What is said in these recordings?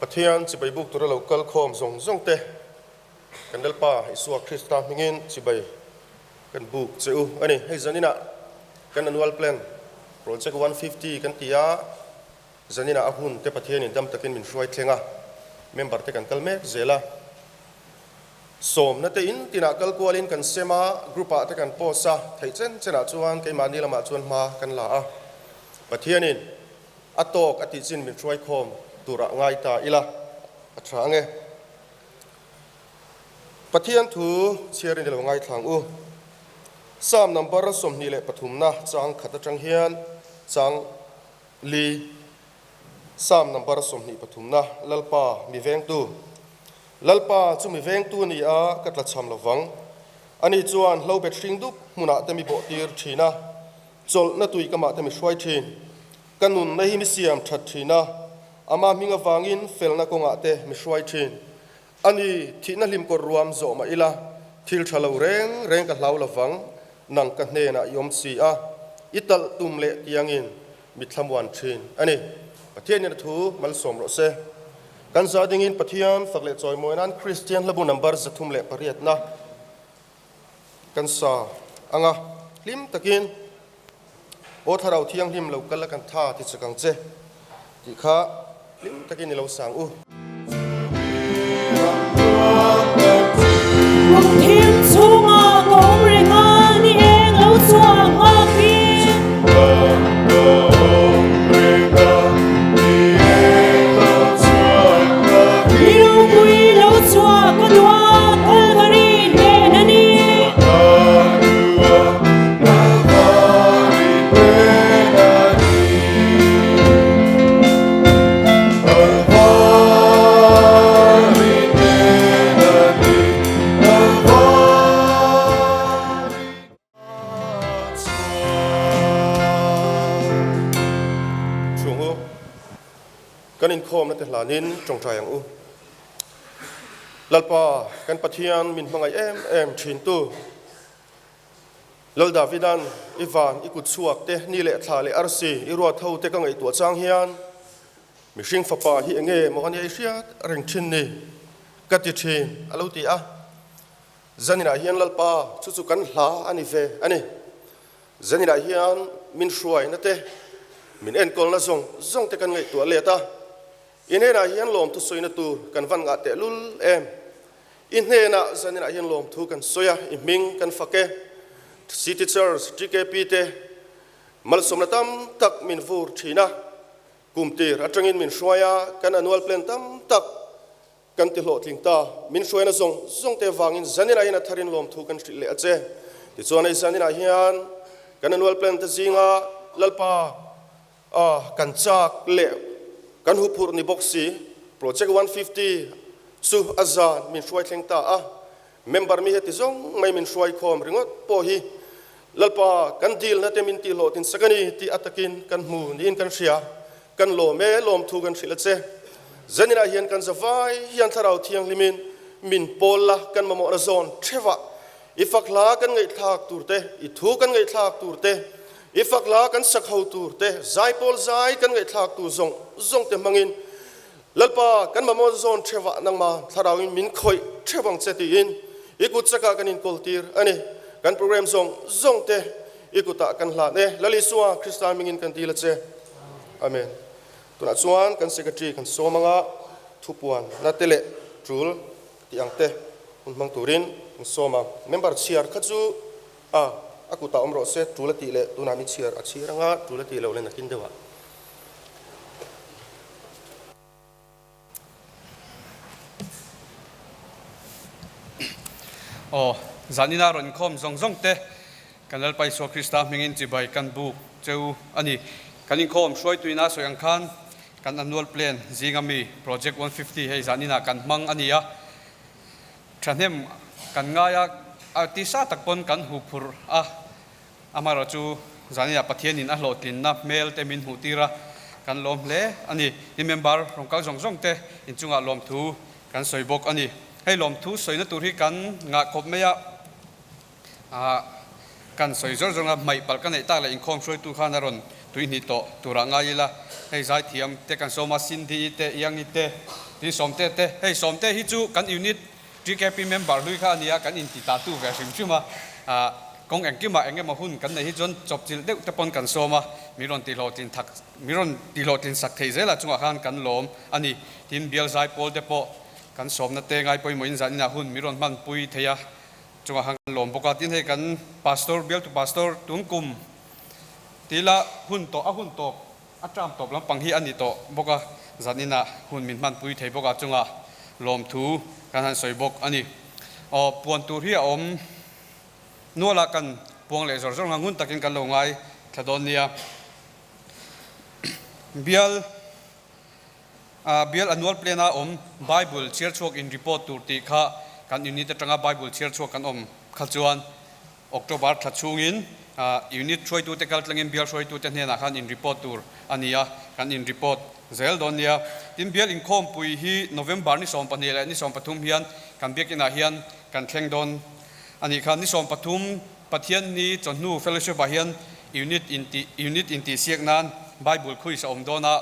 ประเทศสิบใบบุกตัวเราเกลคอมส่งเตะกันเดลป้าอิสวาคริสต์มิงินสิบใบกันบุกเจ้าอันนี้ให้จันนี่นะกันอันวัลเพลนโปรเจกต์150กันที่จันนี่นะอาหุ่นเตะประเทศนี้ดำตะกินมินช่วยเทงะเมมเบอร์เตะกันเกลเมกเจล่าสมนั่นเตอินที่นักเกลกวลินกันเซมากรุ๊ปเตะกันโพสะไทยเจนเจนาจวนกันมานี่ละมาจวนมากันละประเทศนี้อัตโตกอติจินมินช่วยคอมตัวระง่ายตาอีละอัตราเงประเทศทูเชียรินเดลง่ายทางสามนัมเบอร์สมนิเลปฐุมนะจังขัดจังเฮียนจังลีสามนัมเบอร์สมนิปฐุมนะลลปามีเวงตูลลปาจุมีเวงตูนี่กัดละชำละวังอันนี้จวนเราเบ็ดชิงดุมุนาเตมีโบตีร์ทีนะจลนัตุยกมาเตมีช่วยทีกันนุนในหิมิเซียมชัดทีนะอามามิงวังอินเฟลนักงอาเตมีช่วยทีอันนี้ที่นั่นลิมกรวมโจมาอีละทิลชะลาวเร่งกับเราละวังนังกันเนนะยมสีอิตัลตุมเละยังอินมิทำวันทีนอันนี้ประเทศนี้ทูมัลสมรสกันซาดิงินประเทศฝักเละจอยมวยนั้นคริสเตียนระบุนัมเบอร์จะทุ่มเละปริยัตนะกันซาอ่างลิมตะกินโอทาเราเที่ยงลิมเรากันละกันท่าที่จะกังเจที่ข้าลิมตะกินนี่เราสั่ง天冲啊，高人啊，你爱老闯啊去。你老贵老闯个多，可可里的那你。กันอินโคมนั่นแต่ลานินจงใจอย่างลลปากันปะเทียนมินมังไงชินตูลลดาวิดันอีวานอีกุดสวกเตนี่เละทาเลอาร์ซีอีรัวเท่าเตกังไอตัวจางเฮียนมิชิงฟ้าป่าฮีเงมกันยัยเสียเร่งชินนี่กัดยิชินอาลูตีจันนี่นาเฮียนลลปาชุกันหลาอันนี้เฟอันนี้จันนี่นาเฮียนมินช่วยนั่นเตมินเอ็นกอลน่ะส่งเตกันไงตัวเละตาอินเฮน่าเฮียนลมทุสอยนตูกันฟันกาเตลุลอินเฮน่าจันนี่นาเฮียนลมทุกันสอยอิมิงกันฟักเกซิตี้เชอร์สจิเกปีเตมัลสมนตัมตักมินฟูร์ชีนะกุมตีรัชงินมินช่วยกันอนุวัลเพลนตัมตักกันติโลทิงตามินช่วยนะส่งเตวังอินจันนี่นาเฮียนทารินลมทุกันสิเลอเจที่ส่วนในจันนี่นาเฮียนกันอนุวัลเพลนตะซิงาลลปากันจากเละกันหุบหุบในบ็อกซี่โปรเจกต์150สู่อาจารย์มินช่วยเทงตาเมมเบอร์มีเหตุจงไม่มินช่วยคอมริงอดพอฮีลลปากันดีลนั่นเตมินตีโลตินสักนี้ที่อัตกินกันมูนินกันเสียกันโลเมลมทูกันสิละเจจันนี่นาเฮียนกันจะไว้ยันทาราวเทียงลิมินโปลละกันมาโมระซอนเทวะอีฟักลากันไงทากตูร์เตอีทูกันไงทากตูร์เตอีฟักลากันสักเขาตูร์เตใจโปลใจกันไงทากตูส่งเตมังอินลลปากันมาโมระซอนเทวะนังมาทาราวินมินคอยเทวังเจติอินอีกุจักกันอินโคลตีร์อันนี้กันโปรแกรมส่งเตอีกุตะกันหลานลลิสัวคริสตานมิงกันตีละเจอาเมนตัวนั้นส่วนกันเซกตรีกันโซมังะทุบวันนัดเตเลจูลที่อังเตคุณมังตูรินโซมังเมมเบอร์เชียร์ขัดจูอากุตะอมรสเซจูลตีเลตัวนั้นมีเชียร์งะจูลตีเลวเล่นนักกินเดวะโอ้จานินารอนคอมส่งเตกันเลไปสวคริสต์มิงินจีบายกันบุกเจ้าอันนี้กันอินคอมช่วยตัวน่าสวยงคันกันอันวัลเพลนซิงามีโปรเจกต์150ให้จานินากันมังอันนี้ฉันเห็นกันง่ายอาร์ติสต์ตักปนกันหูพูร์อามาราจูจานินาประเทศนินอัลโหลตินนับเมลเตมินหูตีระกันลมเล่อันนี้นี่เมมเบอร์ของเขาส่งเตอินจุงอาลมทูกันสวยบกอันนี้ให้ลมทุสวยนัตุริกันงาคบไม่ยะกันสวยจงไม่ปัลกันในตาเลยอินคอมช่วยตุขานารอนตุยนิโตตุระงายละให้ใจเทียมเตกันโซมาสินดีเตยังนิเต hi somte te hei somte hi chu kan unit GKP member lui kha ania kan in ti ta tu ve sim chuma kong engkima engema hun kan nei hi jon chop chil deuh te pon kan soma miron ti lo tin thak miron ti lo tin sak thei zela chunga khan kan lom ani tin bial zai pol te po kan som na te ngai poi moin zan na hun miron man pui theya chunga khan lom boka tin hei kan pastor bial tu pastor tungkum tila hun to a hun to atram top lam pang hi ani to boka zanina hun min man pui thei boka chunga lom thu kan han soi bok ani puan tur hi om nuala kan puang le zor zor ngangun takin kan lo ngai thadonia bial annual plena om bible chair chok in report tur ti kha kan unit atanga bible chair chok kan om khalchuan october thachungin unit choi tu te kal tlangin bial choi tu te hna khan in report tur ania kan in report zel donia tin bial in khom pui hi november ni som panela ni som pathum hian kan biakina hian kan thleng don ani khan ni som pathum pathian ni chonnu fellowship a hian unit inti siak nan bible khui sa om dona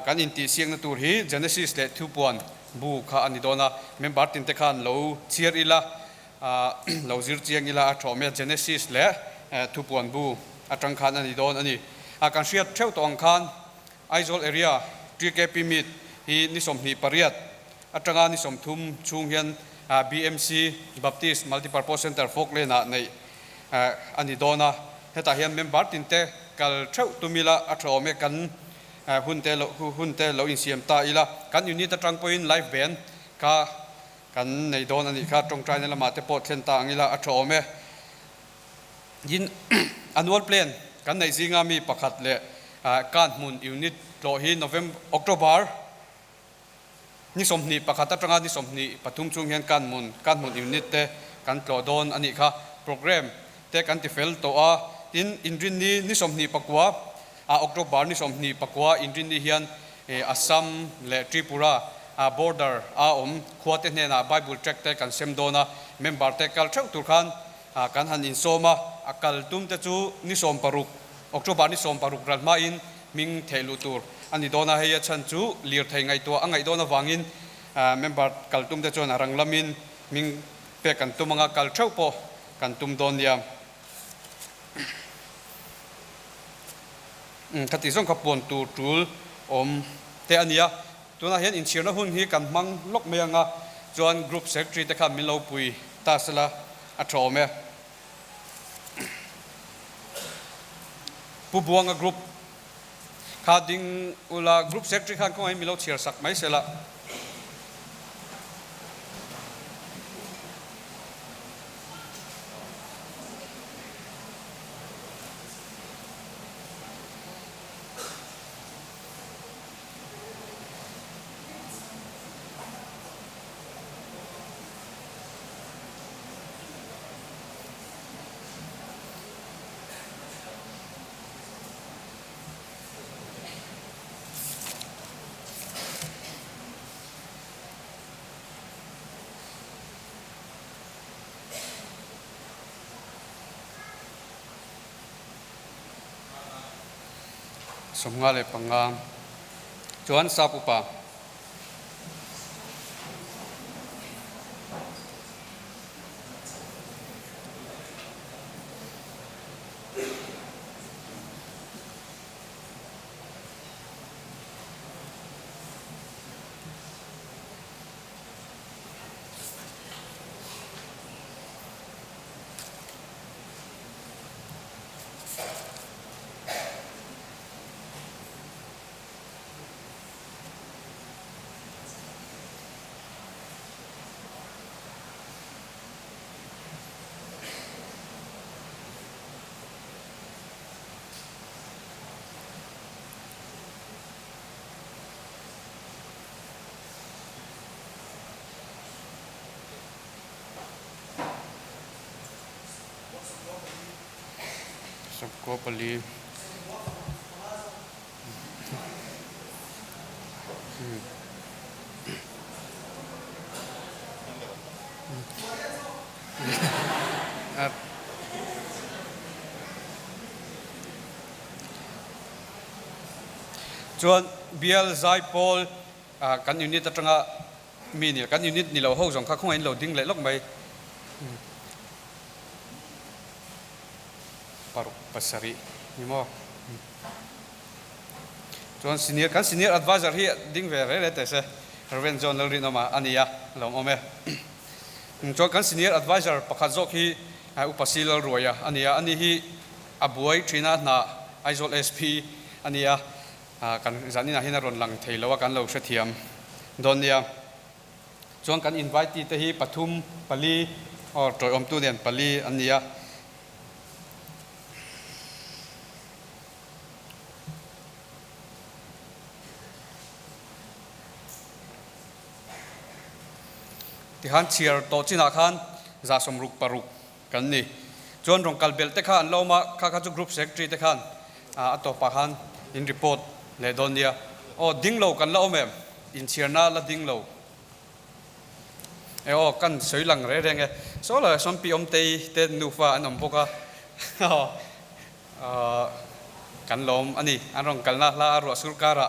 kan inti siak na tur hi genesis le 2 puan bu kha ani dona member tin te khan lo chiar ila lo zir chiang ila a thome genesis le 2 puan bu atang khan ani don ani kan siat theu tong khan aizol area GKP meet hi ni som ni pariat atanga ni som thum chung hian BMC Baptist Multipurpose Center Folklena nei ani dona heta hian member tin te kal theu tumila athome kan hunte lo in siam ta ila kan unit atang point live band ka kan nei don ani kha tong trai na ma te pot thlen ta angila athome yin annual plan kan nei zinga mi pakhat le kan mun unit lo hi November October ni somni pakhat atanga ni somni pathum chung hian kan mun unit te kan tlo don ani kha program te kan ti fel to a tin indrin ni somni pakwa October ni somni pakwa indrin ni hian Assam le Tripura border om khuate hne na bible track te kan sem dona member te kal thau tur khan kan han in soma akal tum te chu ni som paruk October ni som paruk ralma in ming thelu tur ani dona heya chan chu lir thei ngai to angai dona wangin member kal tum te chon arang lamin ming pe kan tumanga kal thau po kan tum don ya khati song khapon tur tul om te ania tuna hian in chirna hun hi kan mang lok meanga chuan group secretary te kha min lo pui ta sala a thome pu buanga group khading ula group secretary khan ko ai milo chir sak mai sela somnga le panga chuan sapupa sabko pali chuan bial zai pol kan unit atanga mi ni kan unit ni lo ho jong kha khong in loading le lok mai paru pasari ni mo chuan senior advisor hi ding ve re te se Reverend John Lori no ma ania lom ome chuan kan senior advisor pakhat jok hi upasil roya ania ani hi abuai thina na aizol SP ania kan zanina hina ron lang theilowa kan lo hrethiam donia chuan kan invite te hi Pathum Pali or toy om tu nen Pali ania tihan chiar to china khan za somruk paruk kan ni chuan rong kalbel te khan loma kha chu group secretary te khan atopa khan in report le donia o dinglo kan la omem in chiarna la dinglo o kan soilang re renge so la som pi om te nufa anom boka kan lom ani anrong kalna la ro surkara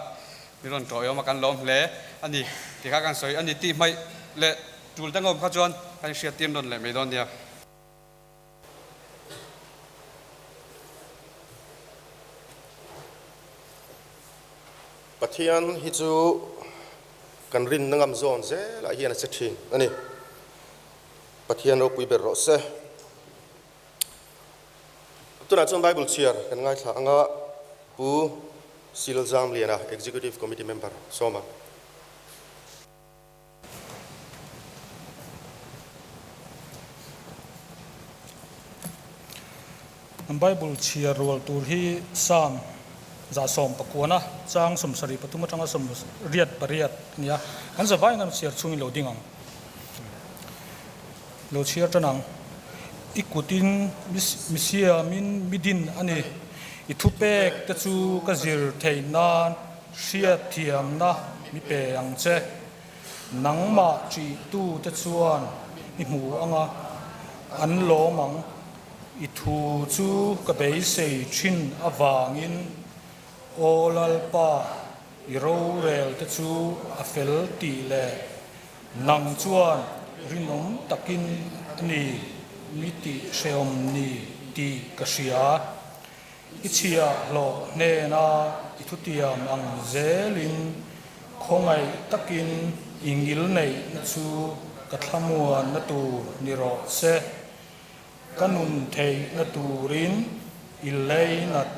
niron toyo ma kan lom le ani tika kan soi ani ti mai le tul tangom kha chuan kan sia tim don le me don dia Pathian hi chu kan rin nangam zon se la hian se thin ani Pathian ro pui ber ro se tuna chon Bible chair kan ngai thla anga pu Siljam liana executive committee member soma Bible chia rol tur hi sam za som pakuna chang som sari patuma changa som riat pariat nia kan za vai ngam chia chung lo dingam lo chia tanang ikutin misia min midin ani ithupek te chu ka zir theina sia thiam na mi pe ang che nangma chi tu te chuan mi mu anga an lo mang I thu chu ka bei sei thin awangin olalpa I ro rel te chu a fel ti le nang chuan rinom takin ni miti seom ni ti ka sia I chia lo ne na I thu tiam ang zelin khongai takin ingil nei na chu ka thlamua na tu ni ro se kanun thei na turin ilei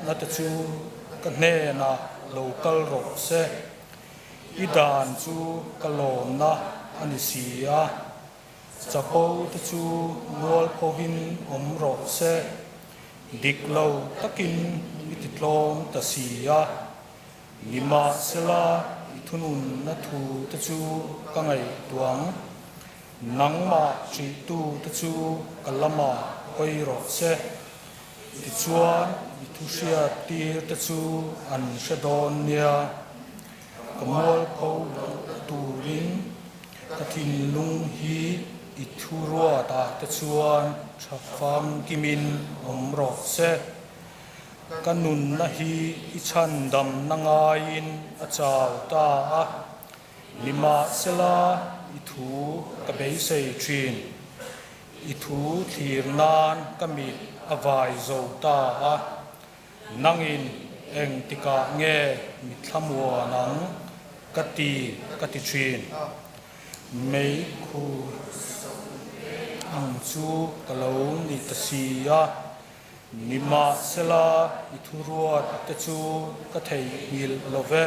na te chu ka hne na local ro se idan chu kalom na ani sia chapo te chu nual povin om ro se diklo takin ititlom ta sia lima sela ithunun na thu te chu ka ngai tuang nangma chi tu te chu kalama oi ro se ti chuan I thu sia tir te chu an shadon nia kamol pho turin kathin lung hi I thu ro ta te chuan thafam kimin om ro se kanun na hi I chan dam nangain a chaw ta a lima sela I thu ka bei sei thin I thu thir nan kami avai zo ta a nangin eng tika nge mi thlamua nang kati thin mei khu ang chu kalo ni ta sia nima sela I thu ruat te chu ka thei hil love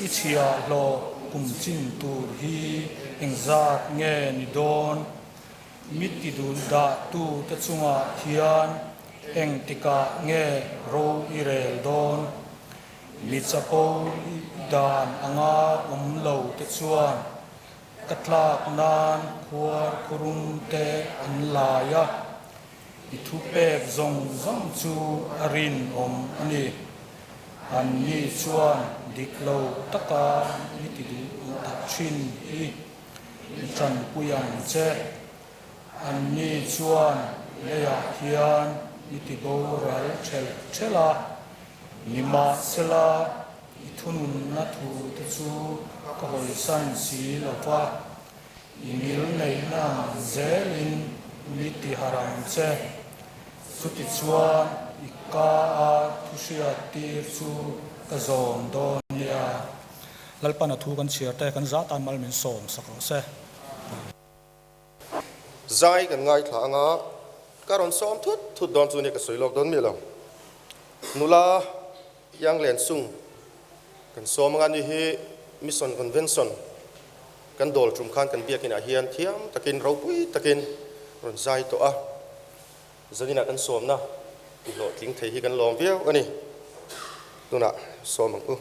I chia lo kum chin tur hi engzat nge ni don miti dul da tu te chunga hian eng tika nge ro irel don mi chapo dan anga lo te chuan katlak nan khuar kurum te an laya I thu pek zong chu arin om ani an ni chuan diklo taka miti dul ta chin hi chan puyang che an ni chuan leya hian miti boral chela nima sela thunun na thu te chu ka hoi san si lo wa inil nei na zelin mi ti haram che chu ti chuan ika a thusia ti chu ka zom don nia lalpana thu kan chiar te kan za tan mal min som sakro se zai kan ngai thla anga karon som thut don chu ne ka soilok don mi lo nula yang len sung kan som nga ni hi mission convention kan dol trum khan kan biakin a hian thiam takin ropui takin ron zai to a zanina kan som na ti lo tling thei hi kan lom viau ani tuna som ang u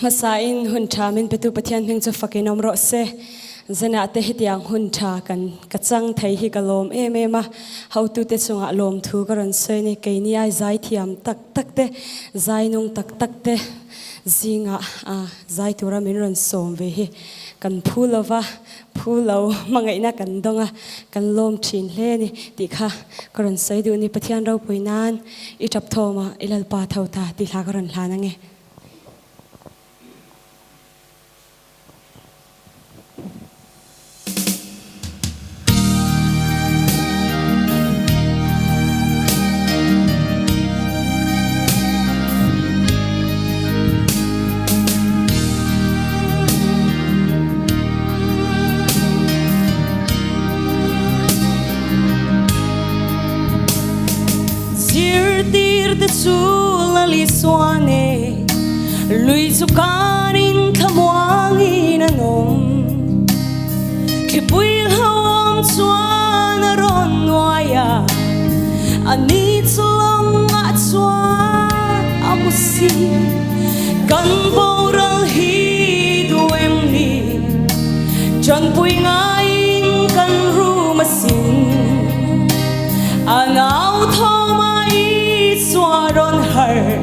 masain hun tha min petu pathian hming chu fakin omro se zana te hitiang hun tha kan kachang thei hi kalom em em a how tu te chunga lom thu karon soi ni ke ni ai zai thiam tak tak te zai nung tak tak te zinga a zai tura min ron som ve hi kan phulova phulo mangai na kan donga kan lom thin hle ni ti kha karon soi du ni pathian ro puinan I tap thoma ilal pa thau ta ti hla karon hla na nge te chula li suane lui zu kanin khamwangin anom ke puil hawam chuan ron noya ani chulong a chuan amusi kan boral hi duem ni chan pui ngain kan rumasin anau thoma ron her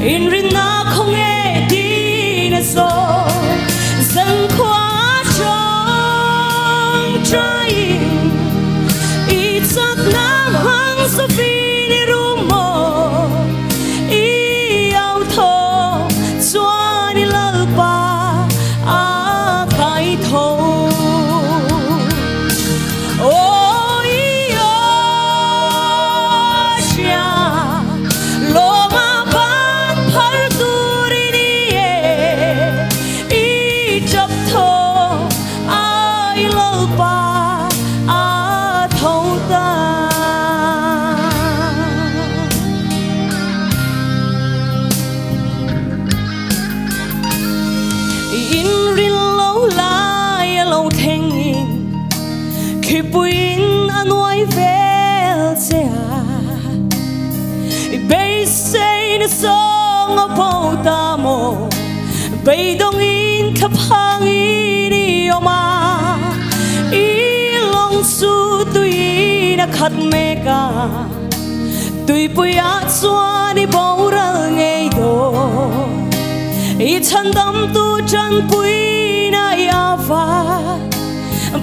in rina không nghe đi na so dân khoa trong trái ý chất nam hăng so phi ni rumo ý ao thô choa ni lal pa a khai thô song o potamo bay dong in kapangin ioma ilong su tui na khat meka tui puya chuani boral ngei do I chandam tu chan pui na yawa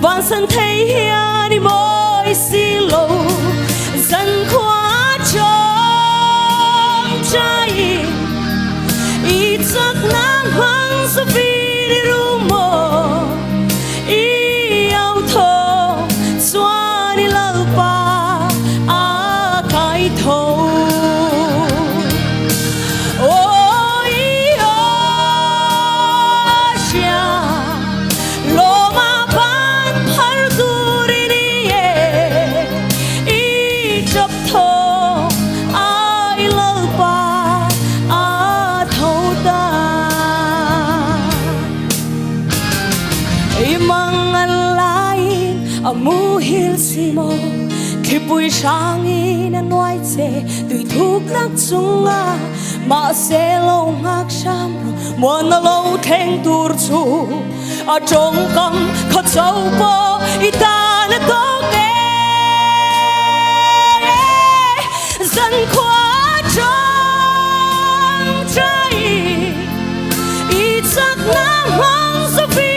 ban san thei hiani moi silo zan khwa I chất nam hăng so phi ni rumo I ao thô xoa ni lal pa a khai thô ôi Asia lo ma ban phar duri ni I chap thô ai lal pa muhil simo khi bui sangin an noi che tui thuk nak chunga ma se lo ngak sam mo na lo theng tur chu a trong kam kha chau po I ta na to ke zan khwa trong trai I chak nam hang so phi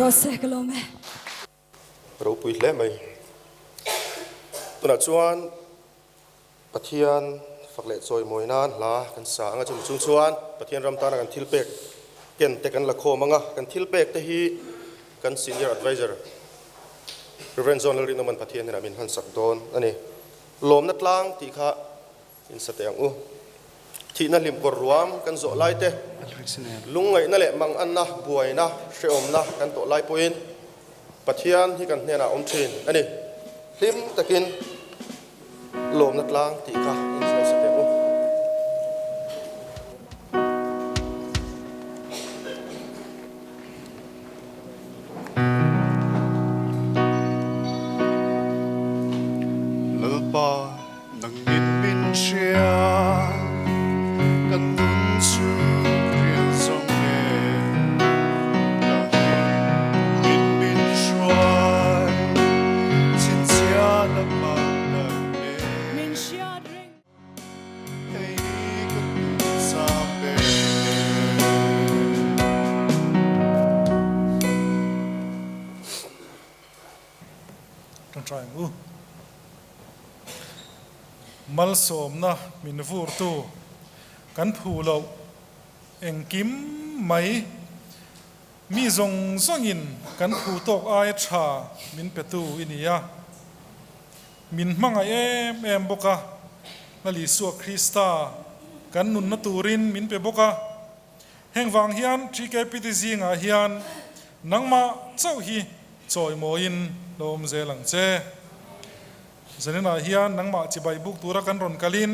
ro se kalome ro pui hle mai tuna chuan pathian fakle choi moinan la kan sa anga chung chuan pathian ram ta kan thil pek ken te kan la kho manga kan thil pek te hi kan senior advisor Reverend John Lerino man pathian na min han sak don ani lom na tlang ti kha in sa te ang u thi na lim kor ruam kan zo lai te lungai na le mang an na buai na sheom na kan to lai poin pathian hi kan hne na om thin ani lim takin lom na tlang ti kha in sa te u lalpa nang min shia kan nun su rian song ne na min shwan chin sia na ma na ne min sia ring hey kan sa be Don't try. Mal som na min vur tu kan phu lo eng kim mai mi zong zongin kan phu tok ai tha min petu inia min manga em boka na li su Krista kan nun na turin min pe boka heng wang hian TKPTZ nga hian nangma chau hi choi moin lom zelang che zanina hian nangma chi bai buk tura kan ron kalin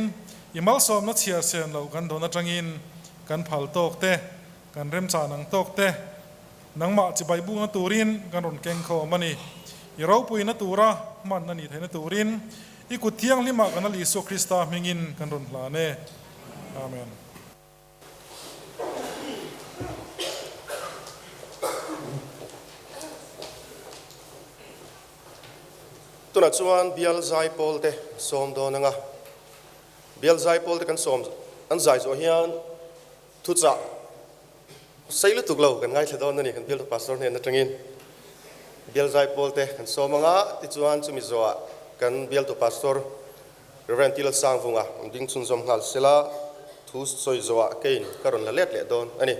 imal som na chia sen lo kan dona tangin kan phal tok te kan rem cha nang tok te nangma chi bai bu na turin kan ron keng kho mani i ro pui na tura man na ni the na turin i ku thiang lima kan ali so Krista mingin kan ron hla ne amen. tuna chuan bial zai pol te som do nanga bial zai pol te kan som an zai zo hian thu cha sailu tuklo kan ngai thadon ni kan bial pastor ne na tangin bial zai pol te kan somanga ti chuan chumi zo kan bial to pastor Reverend Til Sang Vunga ding chun zom hal sela thu soi zo kein karon la let le don ani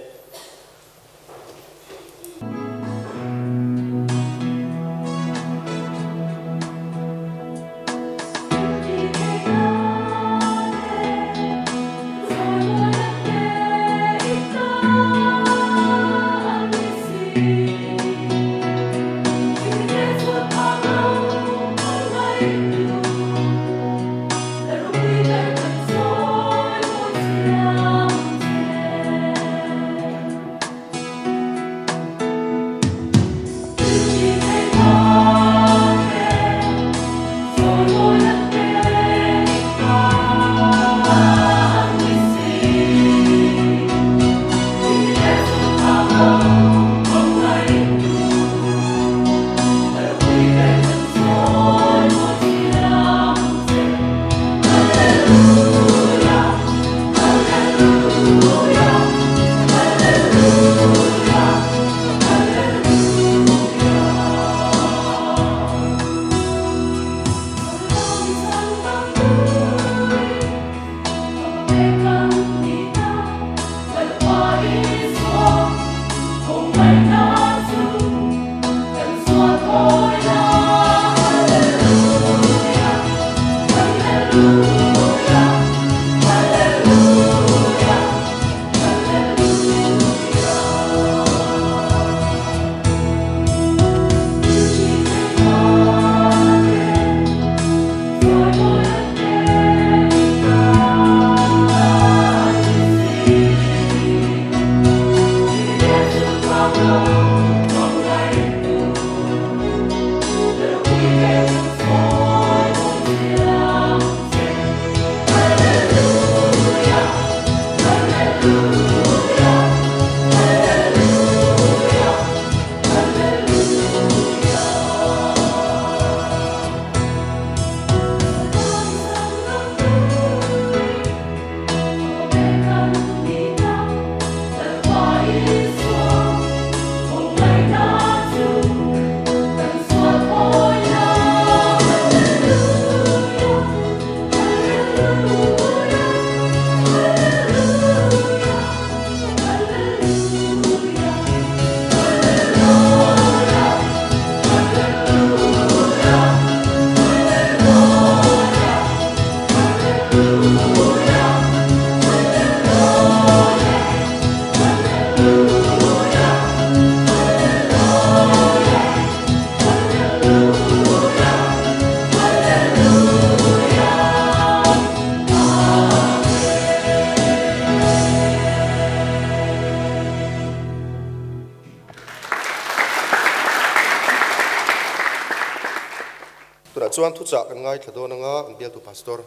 chuan thu cha kan ngai thado na nga an bial tu pastor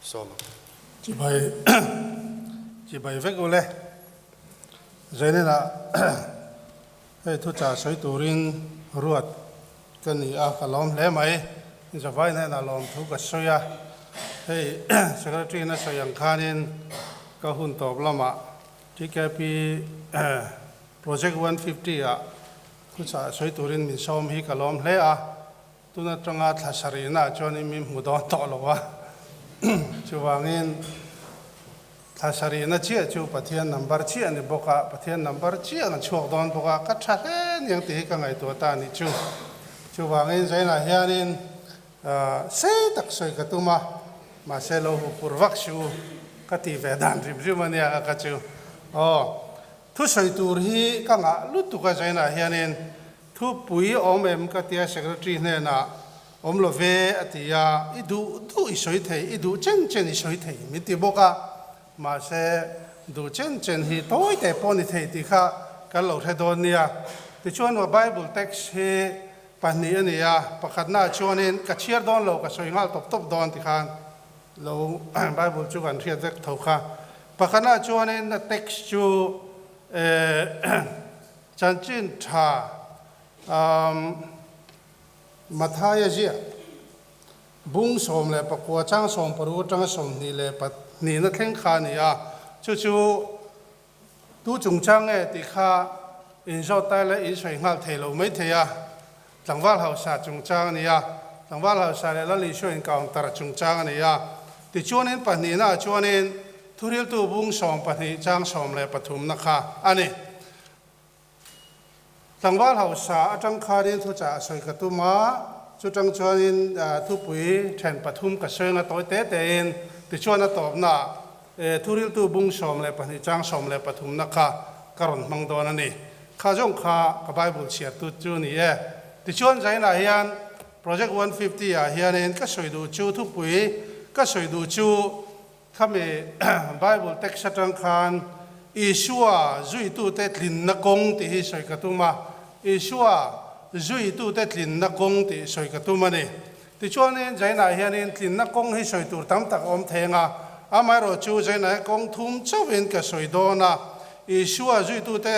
som chỉ bài vek ule rồi nên là hey thu cha soi turin ruột cái này cả lom lẽ mấy giờ vai này là lom thu cái soi à hey secretary na soi yang khanin ka hun top lama TKP project 150 à thu cha soi turin min som hi cả lom lẽ à tu na tranga thasari na cho nên mình mu don to lo wa chu wangin thasari na chia chu pathian number chia ni boka pathian number chia na chuak don boka ka tha hen yang ti ka ngai to ta ni chu wangin zaina hianin se tak soi ka tuma ma se lo hu purvak shu ka ti vedan rim mania ka chu thu soi tur hi ka nga lu tu ka zaina hianin thu pui om em ka tia secretary ne na om lo ve atia idu isoi thei idu chen isoi thei mi ti boka mà sẽ đủ chân hi tối để bọn đi thấy thì khác cái lâu thay đổi nia thì cho nó Bible text he bản địa nia bắt na cho nên cái chia đón lâu cái soi ngal top đón thì khác lâu Bible chú gần thiệt rất thấu khác bắt na cho nên là text chú chân chân thà Matthai gì bung som le pakwa chang som paru chang som ni le pat ni na theng kha ni a chu tu chung chang e ti kha in zo tai le in soi ngal thelo mai theya tlangwal hau sa chung chang ni a tlangwal hau sa le la li sho in kaung tar chung chang ni a ti chuanin pa ni na chuanin thuril tu bung som pa ni chang som le pathum na kha ani tlangwal hau sa atang kha rin thu cha soi ka tu ma chu chang chuanin thu pui then pathum ka soi nga toy te ten ti chuan a top na thuril tu bung som le pani chang som le pathum na kha karon mang don ani kha jong kha ka Bible chiar tu chu ni e ti chuan zaina hian project 150 a hian en ka soi du chu thu pui ka soi du chu khame Bible text atang khan Isua zui tu te tlin na kong ti hi soi ka tu ma Isua zui tu te tlin na kong ti soi ka tu ma ni ti chuan en zaina hian en tlin na kong hi soi tur tam tak om thenga amai ro chu zaina kong thum chawin ka soi do na Isua zui tu te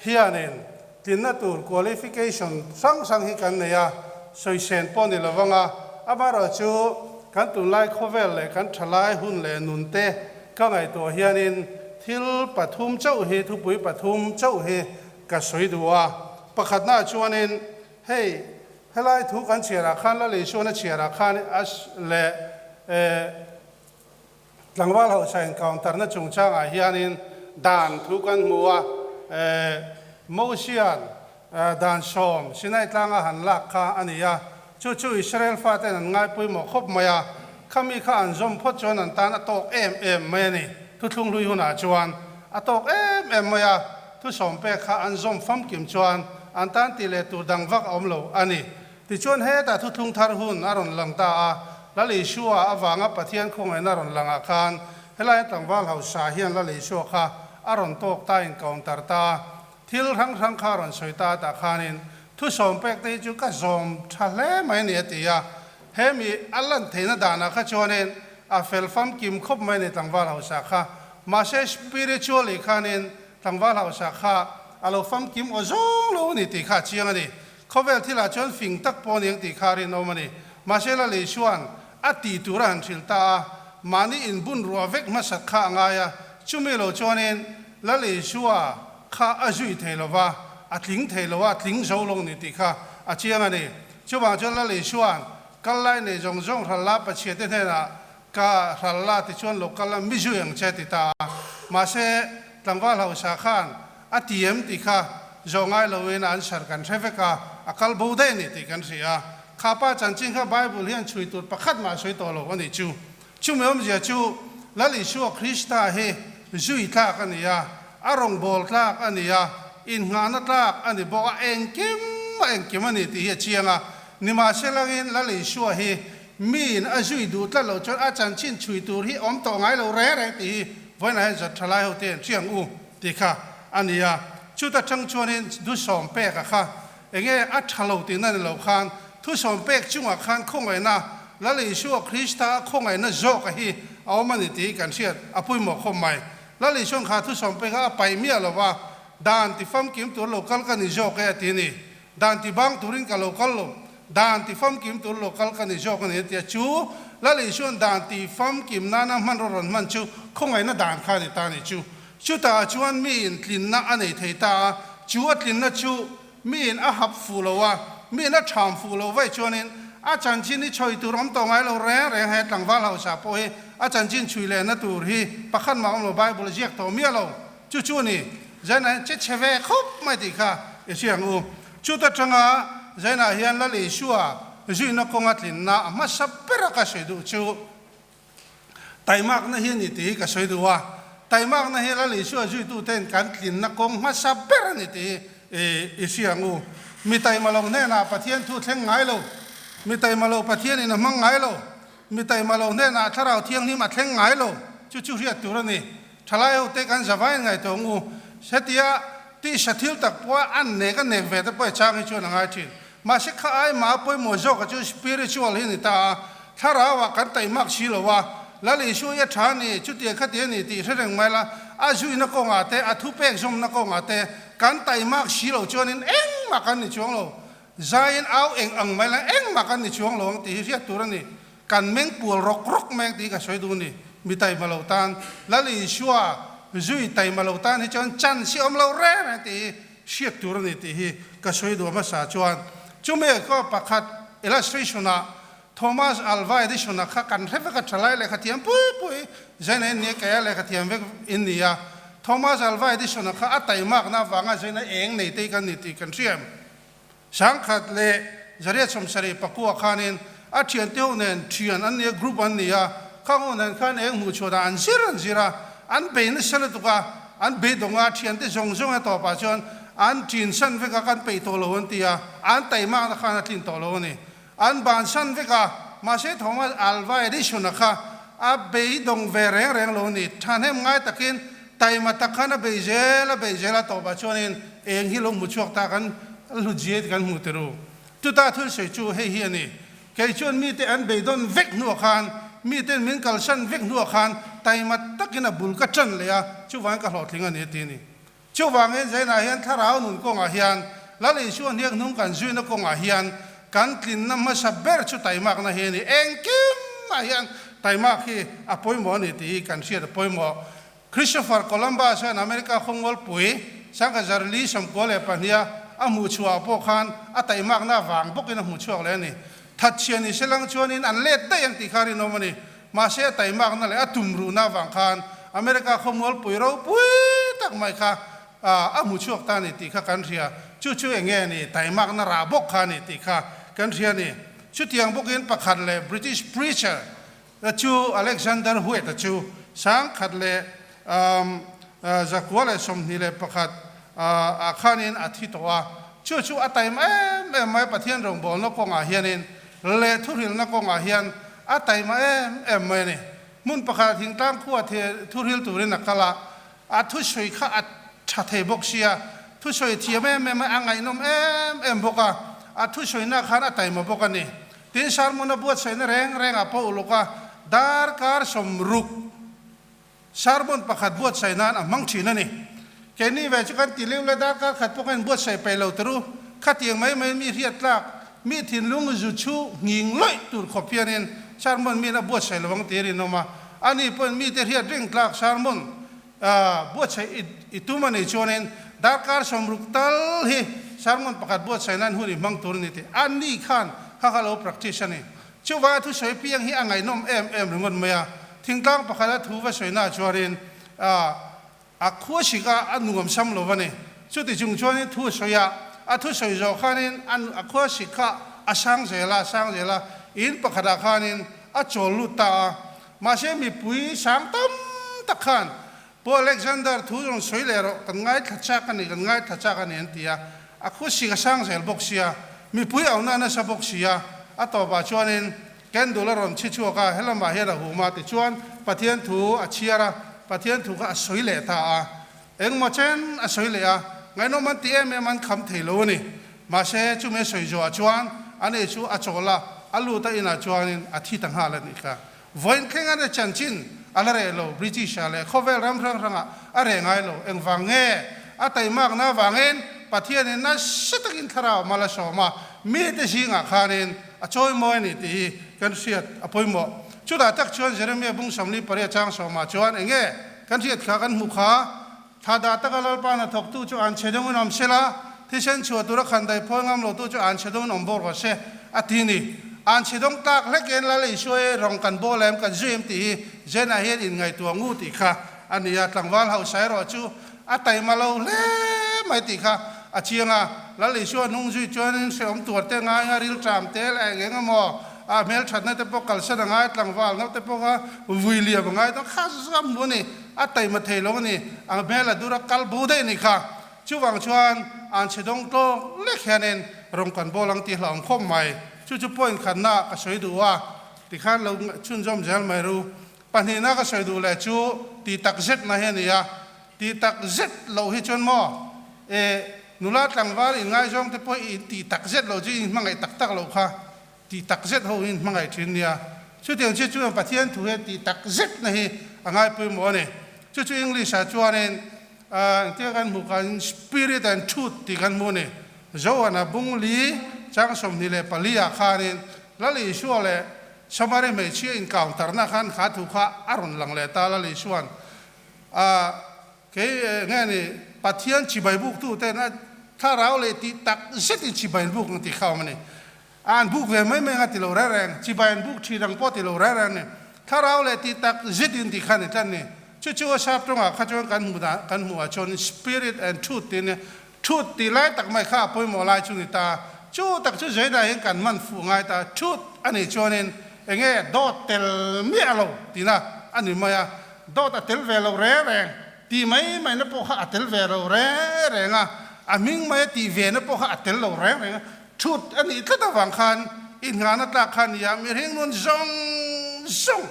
hian en tlin na tur qualification sang hi kan ne ya soi sen pon ni lawanga amai ro chu kan tu lai khovel le kan thalai hun le nun te ka ngai to hian en thil pathum chau he thu pui pathum chau he ka soi duwa pakhat na chuanin hei helai thu kan chiara khan la le shona chiara khan as le tlangwal ho sain counter na chungchang a hianin dan thu kan muwa mosian dan som sinai tlanga han lak kha ania chu Israel fa ten an ngai pui mo khop maya khami kha an zom phot chon an tan atok em mai ni thu thung lui huna chuan atok em maya thu som pe kha an zom fam kim chuan an tan ti le tur dang vak om lo ani ti chuan he ta thu thung thar hun aron lang ta a la le shua awanga pathian khong en aron langa khan helai tlangwal hau sa hian la le shua kha aron tok ta in counter ta thil rang kha ron soita ta khanin thu som pek te chu ka zom thale mai ni atia hemi alan theina dana kha chuanin a fel fam kim khop mai ni tlangwal hau sa kha ma se spiritually khanin tlangwal hau sa kha alo fam kim ozong lo ni ti kha chiang ani khovel thila chon fing tak pon yang ti kha rin omani ma se la le chuan ati turan thilta mani in bun ruwa vek ma sak kha ngaya chumelo chuanin la le shua kha azui thelowa atling thelowa tling zo long ni ti kha a chiang ani chuba chon la le chuan kallai ne jong hrala pa chete na ka hrala ti chuan lokal mi ju yang che ti ta ma se tlangwal hau sa khan atm ti kha zongai loin an sar kan theveka akal bode ni ti kan sia khapa chanchin kha Bible hian chui tur pakhat ma soi to lo ani chu meom je chu lali shu Krista he zui tha kan ya arong bol tha kan ya in ngana tha ani bo engkim ani ti hi chianga nima selangin lali shu he min azui du tla lo chon a chanchin chui tur hi om to ngai lo re ti voina han za thalai ho ten chiang u ti kha ania chu ta chang chuanin du som pe ka kha enge a thalo ti nan lo khan thu som pek chunga khan khong ai na ละลิชัวคริสต์คงไงน่ะโจกะฮีเอามันนี่ตีกันเชียดอปุยหมอกคมใหม่ละลิช่วงขาทุสมไปก็ไปเมียหรอว่าด่านที่ฟัมกิมตัวโลกัลกันนี่โจกะตีนี่ด่านที่บางตุรินกับโลกัลด่านที่ฟัมกิมตัวโลกัลกันนี่โจกะนี่เตียจูละลิช่วงด่านที่ฟัมกิมนามันรอนมันจูคงไงน่ะด่านข้านี่ตานี่จูตาจวนมีอินทลินน่ะอันนี้เทตาจูอัตลินน่ะจูมีอินอาหับฟูโลวะมีอินอาชามฟูโลไว้จวนนี้อาจารย์จินนี่ช่วยตัวร้อมตัวไงเราแรงเหตุหลังว่าเราสาปอยอาจารย์จินช่วยเลยนะตัวที่ประคันมาเราใบบุลเจียกตัวเมียเราจู่ๆนี่เจนันเจ็ดเชฟครบไม่ติค่ะเสียงอูจู่ตัวจังอ่ะเจนันเฮียนละลิชัวจู่นักกงอัดลินนะมาสับเปรกช่วยดูจู่ไต่มากนะเฮียนี่ตีก็ช่วยดูว่าไต่มากนะเฮียละลิชัวจู่ตัวเต้นกันลินนักกงมาสับเปรนี่ตีเสียงอูมีไต่มาลงแน่นาประเทศทุกเท่งไงเรามีไตมาโลประเทศนี่นะมั่งไงโลมีไตมาโลเนี่ยนะถ้าเราเที่ยงนี้มาเท่งไงโลจู่ๆเรียกตัวนี่ทลายเอาเตกันจะไว้ไงตัวงูเสียทีที่สถิลตักว่าอันเนกันเนกเวทไปช่างให้ชวนงานจีนมาสิข้าไอ้มาไปโมโจก็จู่สปิริตชัวลนี่ตาถ้าเราว่ากันไตมากชีโลว่าแล้วลิช่วยชานี่จุดเดียขัดเดียนี่ตีแสดงไหมล่ะอาจุยนักกงอาเตอาทุเปกชมนักกงอาเตกันไตมากชีโลชวนนี่เอ็งมากันนี่ช่วงโลใจเอาเองอังไม่ละเองมากันในช่วงหลงตีเรียกตัวนี่กันแมงปวดรกแมงตีก็ช่วยดูนี่มีไตมาเลาตันแล้วลิชัวจุยไตมาเลาตันที่จนจันเชื่อมเราแรงตีเรียกตัวนี่ตีก็ช่วยดูมาสาจวนจุ่มเองก็ประคัดอิลลัสทริชันนะโทมัสอัลวาดิชันนะข้ากันเทปก็ทลายเลยขัดเทียมปุยใจเนี่ยแกเลยขัดเทียมเวกอินเดียโทมัสอัลวาดิชันนะข้าไตมากนะฟังใจเนี่ยเองในตีกันนี่ตีกันเชื่อมสังขัดเละจะเรียกสมศรีปะกัวขานินอาเทียนเที่ยวเนี่ยเทียนอันนี้กรุ๊ปอันนี้ข้างนั้นข้างเองมูชดอันซิระอันเป็นเสร็จตุกะอันเบ็ดงาเทียนที่จงต่อไปจนอันจีนสันเวกกันไปตัวโลนตีอันไตมากนะข้างนั้นทิ้งตัวโลนี่อันบานสันเวกมาเสถมาอัลวาเอดิชนะค่ะอันเบ็ดงเวแรงโลนี่ท่านเห็นไงตะกินไตมาตะขันเบเจลต่อไปจนเองที่ลงมุชวกตากันลุจีดกันมุตรูจุดตาทุลเสจูเฮียนี่แกชวนมีแต่อันเบดอนเวกนัวขานมีแต่มินกัลชันเวกนัวขานไตมาตักินะบุลกัจันเลยอะชูวางกับหลอดทิ้งอันนี้ทีนี่ชูวางเงินใจนายเฮียนถ้าเราหนุนกงอาเฮียนแล้วเลยชวนเรียกนุ่งกันจุยนักกงอาเฮียนกันกลิ่นน้ำมาสับเบร์ชุดไตมากนะเฮียนี่เองกิมอาเฮียนไตมากที่อภัยหมอนี่ตีกันเชียร์อภัยหมอคริสโตเฟอร์โคลัมบัสในอเมริกาคงวอลปุยสังกัดจารีสมโกเลปันเนียอามูชัวพวกขันอาไตมากหน้าวังพวกกินอามูชัวเลยนี่ทัดเชียนี่เสลังชวนินอันเล็ดได้ยังติคาริโนมันนี่มาเสียไตมากนั่นแหละอาตุมรูหน้าวังขันอเมริกาขโมยปุ๋ยเราปุ๋ยตักไม่ค่ะอามูชัวตานี่ติค่ะกันเชียจู่ๆอย่างเงี้ยนี่ไตมากน่าราบกขันนี่ติค่ะกันเชียนี่ชุดที่ยังพวกกินประคัดเลย British preacher จู่อเล็กซานเดอร์ฮุยต์จู่สังขัดเลยจากวัวเลยสมนี่เลยประคัดอาคานินอาทิตย์ว่าจู่ๆอาไตไม่ประเทศรงบอลนักกงอาเฮียนินเละทุเรียนนักกงอาเฮียนอาไตไม่เนี่ยมุนประคาทิ้งตั้งขั้วเททุเรียนตุรินักละอาทุชวยข้าอาชัดเทบกเชียทุชวยเทียไม่อ่างไงนมบกอาทุชวยนักขันอาไตมาบกันนี่ทีนี้สารมุนบวชใส่แรงอาปอุลกะดาร์การสมรุกสารมุนประคาบวชใส่นั้นมังชีนั่นนี่แค่นี้เวชกันตีเลี้ยวเลยดาร์การขัดพวกกันบวชใส่ไปเราตรู้ขัดยังไม่มีเทียดลักมีถิ่นลุงจุชูงิงลอยตูดขบเพียนินสารมุนมีนับบวชใส่ระวังตีรินออกมาอันนี้เป็นมีแต่เทียดเร่งลักสารมุนบวชใส่อิตุมันในชวนินดาร์การสมรุกตัลฮีสารมุนประกาศบวชใส่นั้นหุ่นมังตูนี่ทีอันนี้ขันข้าเรา practice นี่ช่วยว่าทุกสายเพียงที่อังไงนมหรือเงินเมียทิ้งตั้งประกาศถูว่าสวยน่าชวนินขั้วสิกาอันนุ่มซ้ำโลวันนี้ชุดที่จุงชวนินทุสวยทุสวยโจขานินอันขั้วสิกาสังเจละอินประกาศขานินโจลุตามาเชื่อมีปุ๋ยสังตั้มตะขันพออเล็กซานเดอร์ทุจงสวยเลยกันง่ายทัชกันนี่กันง่ายทัชกันนี่อันที่ขั้วสิกาสังเจลบกเสียมีปุ๋ยเอาหน้าสะบกเสียต่อไปชวนินแกนดูแลรำชิชัวก้าเฮลัมมาเฮระหูมาติชวนปะเทียนถูเชียระปะเทียนถูก็สวยเลยตาเอ็งมาเช่นสวยเลยไงน้องมันตีมันคำเทโลนี่มาเช่จุ่มสวยจัวชวนอันนี้ชูอโจละ alu ta ina chuanin athi tang halan ika voin khenga ne chanchin alare lo british ale khovel ram rang ranga are ngai lo eng wange atai mak na wangen pathian na shitakin thara mala soma mi te singa khanin a choi moi ni ti kan siat apoi mo chuda tak chuan jeremia bung samli pare chang soma chuan enge kan siat kha kan mu kha thada takalal pa na thok tu chu an chedong nam sela thisen chu tu ra khan dai phongam lo tu chu an chedong nom bor ko se atini an chedong tak leken la le shoi rong kan bolem kan zim ti jena hian in ngai tu ngu ti kha ania tlangwal hau sai ro chu atai malo le mai ti kha achianga la le shoi nung zui chuan se om tur te ngai nga ril tram te le ngeng mo a mel that na te pokal sa ngai tlangwal na te poka vuilia ngai to kha sam mu ni atai ma thei lo ni ang mela dura kal bu de ni kha chuwang chuan an chedong to le khanen rong kan bolang ti hlam khom mai chu point khan na ka soi du wa ti khan lo chun jom jal mai ru pani na ka soi du le chu ti tak zet na he ni ya ti tak zet lo hi chon mo nula tlangwal in ngai jong te po ti tak zet lo ji mangai tak tak lo kha ti tak zet ho in mangai thin nia chu tiang che chu pathian thu he ti tak zet na hi angai pu mo ne chu english a chuanin te kan mu kan spirit and truth ti kan mo ne zo ana bung li chang som ni le palia khanin la li shu le samare me chi encounter na khan kha thu kha aron lang le ta la li suan ke nge ni pathian chi bai buk tu te na tha rao le ti tak zet chi bai buk ti khaw ma ne an buk ve mai me nga ti lo ra rang chi bai buk thi rang po ti lo ra rang ne tha rao le ti tak zet in ti khan tan ne chu sap tong a kha chong kan mu da kan mu a chon spirit and truth ti ne truth ti lai tak mai kha poi mo lai chu ni ta chu tak chu zai da hen kan man fu ngai ta truth ani chonin enge do tel mi alo ti na ani maya do ta tel ve lo re reng ti mai na po kha tel ve lo re nga aming mai ti ve na po kha tel lo re nga truth ani tla wang khan in nga na ta khan ya mi heng nun zong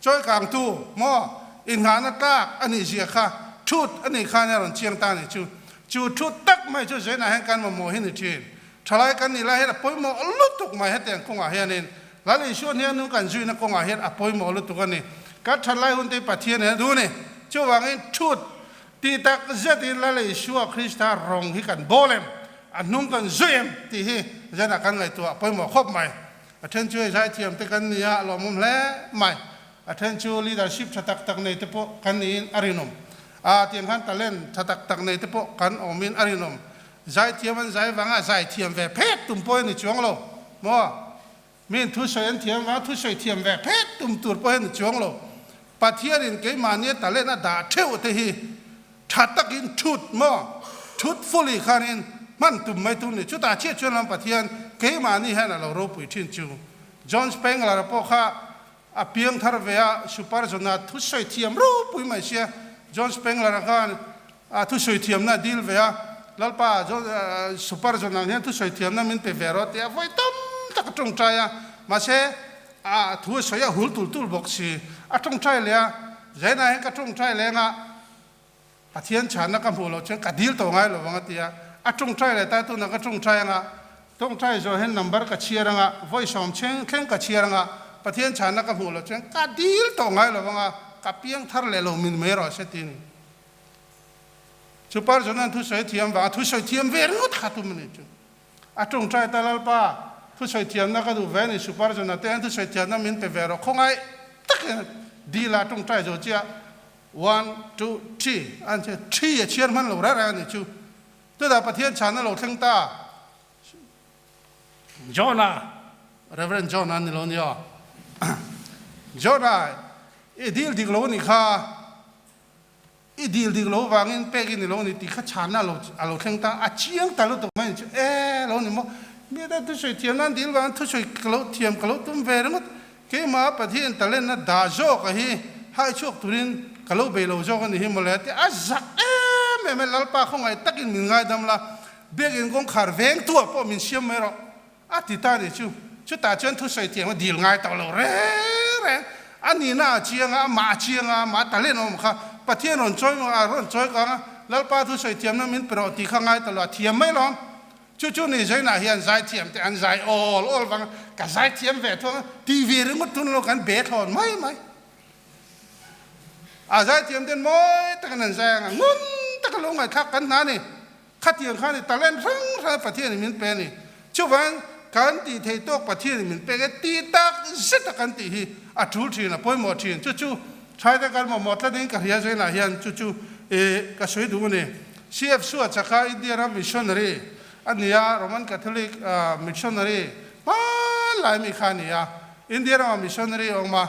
choi kang tu mo in nga na ta ani zia kha truth ani khan ya ron chiang ta ni chu truth tak mai chu zai na hen kan mo hin ni thin thalai kan ni la he poi mo lutuk mai he teng kong a hianin la le shu ne nu kan zui na kong a he a poi mo lutuk ani ka thalai hun te pathian he du ni chu wangin truth ti tak zet in la le shu a krista rong hi kan bolem anung kan zuem ti hi jana kan ngai tu poi mo khop mai athen chu zai thiam te kan nia lo mum le mai athen chu leadership thatak tak nei te po kan in arinom tiang han talent thatak tak nei te po kan omin arinom zai thiam an zai wanga zai thiam ve phet tum poi ni chuang lo mo min thu soi an thiam wa thu soi thiam ve phet tum tur poi ni chuang lo pathian in ke mania talent na da theu te hi thatak in truth mo truthfully khanin man tum mai tu ni chu ta che chuan lam pathian ke mani ha na lo ro pui thin chu John Spengler po kha a piang thar ve a super zona thu soi thiam ro pui mai sia John Spengler khan a thu soi thiam na dil ve a lalpa super zona ne thu soi thiam na min pe vero te voi tam tak tong chaya ma se a thu soi a hul tul bok si a tong chai le a zaina he ka tong chai le nga pathian chan na ka mu lo chen ka dil to ngai lo wanga tia a tong chai le ta tu na ka tong chai nga tong chai zo hen number ka chia nga voi som chen khen ka chia nga pathian chan na ka mu lo chen ka dil to ngai lo wanga ka piang thar le lo min me ro se tin super zona thu soi thiam wa thu soi thiam ver ngot khatu mani chu a tong chai ta lal pa thu soi thiam na ka du ve ni super zona te thu soi thiam na min pe vero khongai tak di la tong chai zo chia 1 2 3 an che 3 ye chiar man lo ra ni chu to da pathian chan na lo theng ta Jonah Reverend Jonah ni lo ni yo Jonah idil dik lo ni kha idil dik lo wangin pegin ni lo ni ti kha chan na lo alo theng ta a chiang ta lo to mai chu lo ni mo mi da tu soi thiam nan dil wang tu soi klo thiam klo tum ve rang ke ma pathian talen na da zo ka hi hai chok turin kalau belo zo kan hi molet azak me lalpa khongai takin min ngai dam la begin gong khar veng tu po min siam mero atita ni chu ta chen thu sai tiang dil ngai ta lo re ani na chianga ma talen om kha pathian on choi ma ron choi ka lalpa thu sai tiam na min pro ti kha ngai ta lo thiam mai lo chu ni zai na hian zai thiam te an zai all wang ka zai thiam ve thong TV ring mut tun lo kan be thon mai a zai thiam den moi ta kan zai ngun ta ka lo ngai thak kan na ni khát tiền khát thì talent răng ra phát triển mình bên này chú văn cán thì thầy tốt phát triển mình bên cái tí tác rất là cán thì hi à chú chuyện là bôi một chuyện chú sai ra cái một là đến cái hiện giờ là hiện chú cái suy đúng này CF suốt chắc là India missionary anh nia Roman Catholic missionary mà lại mi khani à India missionary ông mà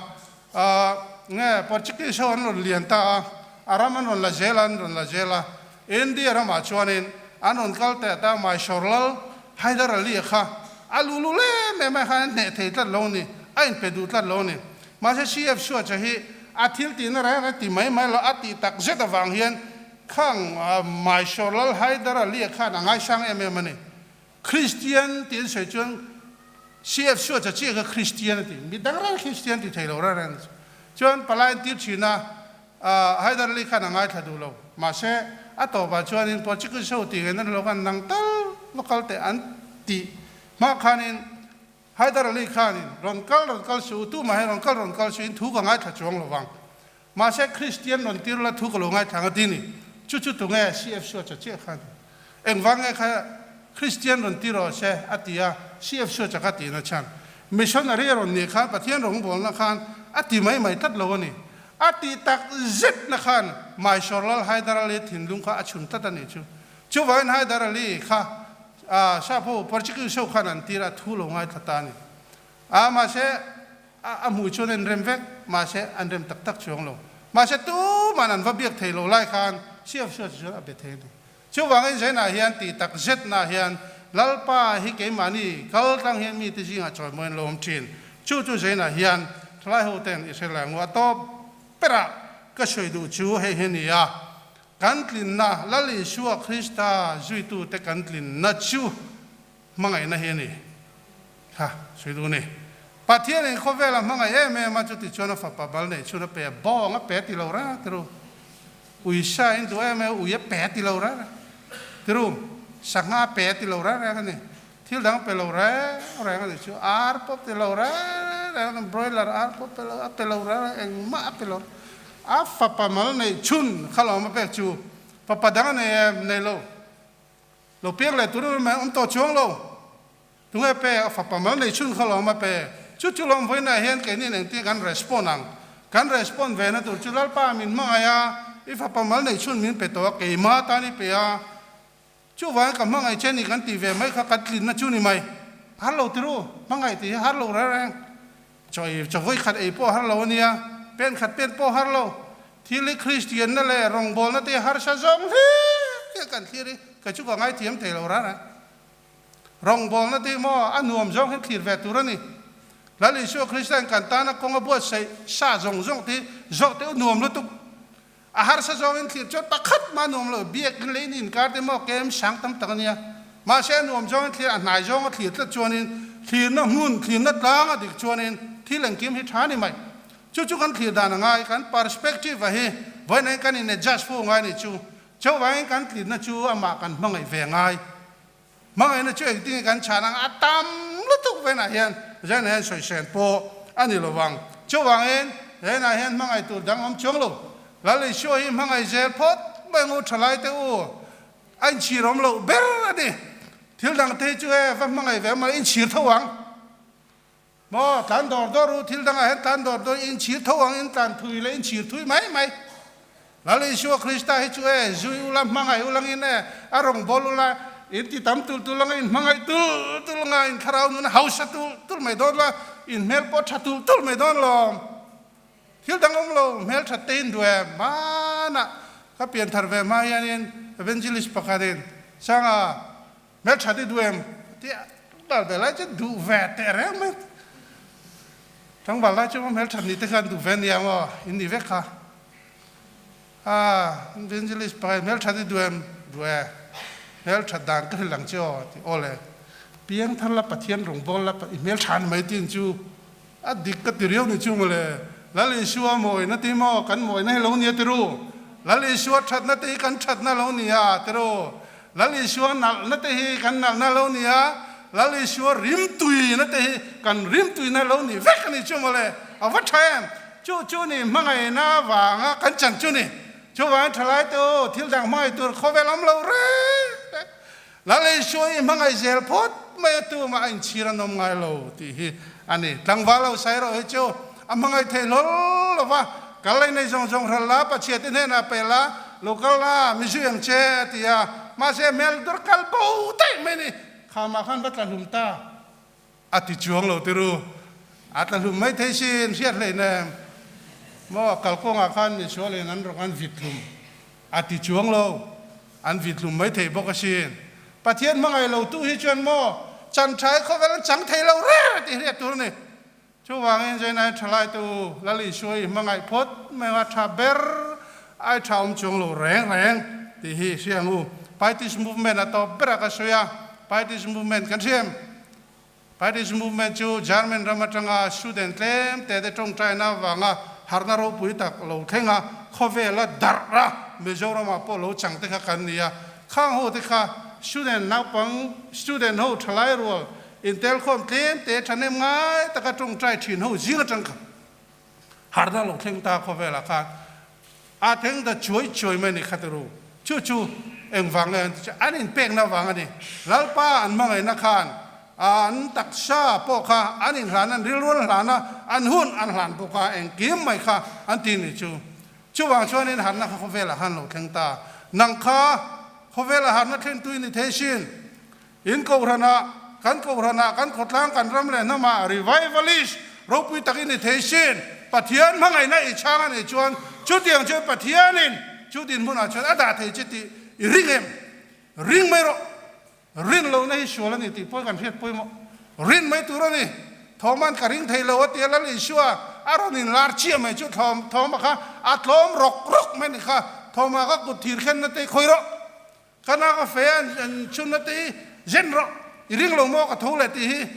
nghe Portuguese ông nó liền ta Araman ông là Zela India mà cho nên anh on kal te ta mai shorlal Haidar Ali kha alulule me kha ne thei tlat lo ni ain pedu tlat lo ni ma se CF shu cha hi athil tin ra ti mai lo ati tak zet awang hian khang mai shorlal Haidar Ali kha na ngai sang em ni Christian tin se chuan CF shu cha chi ga Christianity mi dang ra Christianity thei lo ra ran chuan palai ti china Haidar Ali kha na ngai thadu lo ma se ato ba chuan in Portuguese so ti gen lo kan nang tal local te an ti ma khanin Haidar Ali khanin ron kal su tu ma ron kal su in thu ka ngai tha chong lo wang ma se Christian ron tir la thu ka lo ngai thang ti ni chu tu nge CF so cha che khan eng wang nge kha Christian ron tiro se atia CF so cha ka ti na chan missionary ron ni kha pathian rong bol na khan ati mai tat lo ni ati tak zet na khan mai shorlal Haidar Ali thin lung kha achun ta ni chu van Haidar Ali kha sa pho Portuguese so khan an tira thu lo ngai thata ni ma se a mu chon en rem vek ma se an rem tak chong lo ma se tu manan va biak thei lo lai khan siaf so a be thei ni chu wang en na hian ti tak zet na hian lalpa hi ke mani kal tang hian mi ti jinga choi moin lom chin chu na hian thlai ho ten Israel ngwa to pera ka soi du chu he nia kantlin na lali shua Krista zui tu te kantlin na chu mangai na he ni ha soi du ni pathian en khovela mangai me ma chu ti chona fa pa bal ne chu na pe bo nga pe ti lo ra tru ui sa in tu me ui pe ti lo ra tru sanga pe ti lo ra ni thil dang pe lo ra ni chu ar pop ti lo ra broiler ar pop pe lo ra eng ma pe lo fa pa mal nei chun khalo ma pe chu pa pa dang nei lo piek le tu me to chong lo tu nge pe fa pa mal nei chun khalo ma pe chu lom voi na hian ke ni neng ti kan respond ve na tu chu lal pa min ma ya i fa pa mal nei chun min pe to ke ma ta ni pe ya chu wa ka ma ngai chen ni kan ti ve mai kha kat lin na chu ni mai har lo ti ru ma ngai ti har lo ra choi voi khat ei po har lo nia pen khat pen po har lo thili Christian na le rong bol na te har sa zong he kan thiri ka chu ka ngai thiam thei lo ra rong bol na te mo anuam zong he thir ve tu ra ni lali shu Christian kan ta na kong bo sai sa zong ti zo te nuam lo tu a har sa zong in thir chot pakhat ma nuam lo biek le nin kar te mo kem sang tam tak nia ma se nuam zong thir a nai zong thir ta chuanin thir na mun thir na tlang a dik chuanin thilang kim hi thani mai chu kan thir dan ngai kan perspective a hi voi nei kan in just fu ngai ni chu vai kan thir na chu ama kan mangai ve ngai na chu ek ting kan chanang atam lu tu ve na hian jan hen soi sen po ani lo wang chu wang en na hian mangai tu dang om chong lo la le sho hi mangai zel pot ba ngo thalai te u anh chi rom lo ber ani thil dang te chu e va mangai ve ma in chi thawang mo tan dor ru thil dang a tan dor in chi thawang in tan thui le in chi thui mai la le sho Krista hi chu e zui ulam mangai ulang in e arong bolula in ti tam tul lang in mangai tul ngai in kharau nun house tul mai don la in mel pot tul mai don lo thil dang om lo mel that tin due mana ka pian thar ve ma yan evangelist pakharin sanga mel that due ti dal be la che du ve tere me thang ba la che mel that ni te kan du ve ni ama in ni ve kha evangelist pakharin mel that due mel that dan ka lang cho ti ole piang thar la pathian rong bol la mel than mai tin chu a dik ka ti riau ni chu mole lali shua moi na ti mo kan moi na lo ni ti ru lali shua that na ti kan that na lo ni ya ti ru la li shua na te hi kan na lo ni ha la li shua rim tui na te hi kan rim tui na lo ni vek ni chu mole a va thaem chu ni mangai na wa nga kan chan chu ni chu wa thalai to thil dang mai tur khovelam lo re la li shua i mangai zel phot me tu ma in chiran nom ngai lo ti hi ani tang wa lo sai ro he chu amangai the lol lo wa kalai nei jong jong rala pa che te na pe la local la mi ju yang che ti ya ma se mel dor kal bo te me ni khama khan bat la lum ta ati chuang lo te ru at la lum mai the sin siat le ne mo kal ko nga khan ni so le nan ro kan vit lum ati chuang lo an vit lum mai the bo ka sin pathian mangai lo tu hi chuan mo chan thai kho vel chang thei lo re ti ria tur ni chu wang en jai nai thalai tu la li shoi mangai phot me wa tha ber ai thaum chung lo reng ti hi siang u Paitis movement atau beraka soya Paitis movement kan siam Paitis movement chu German ramatanga student lem te de tong China wanga harna ro pui tak lo thenga khovela darra Mizoram apo lo chang te kha kan nia khang ho te kha student nau pang student ho thalai ro intel khom tlem te thanem ngai ta ka tong trai thin ho jinga chang kha harna lo theng ta khovela kha a theng da choi me ni khataru chu eng wang le an in pek na wang ani lalpa an mangai na khan an taksha po kha an in hlan an rilrul hlana an hun an hlan po kha eng kim mai kha an tin ni chu wang chuan in han na kha vela han lo theng ta nang kha khovela han na thlen tui ni thesin in ko rana kan khotlang kan ram le na ma revivalist ro pui takin ni thesin pathian mangai na I chang ani chuan chu tiang chu pathianin chu tin mun a chuan ada thei chiti ring mai ro rin lo nei shuala ni ti poi kan phet poi mo rin mai tu ro ni thoman ka ring thei lo ti la li shua aron in lar chi mai chu thom kha a thlom rok mai ni kha thoma ka ku thir khen na te khoi ro kana ka fe an chun na te zen ro ring lo mo ka thole ti hi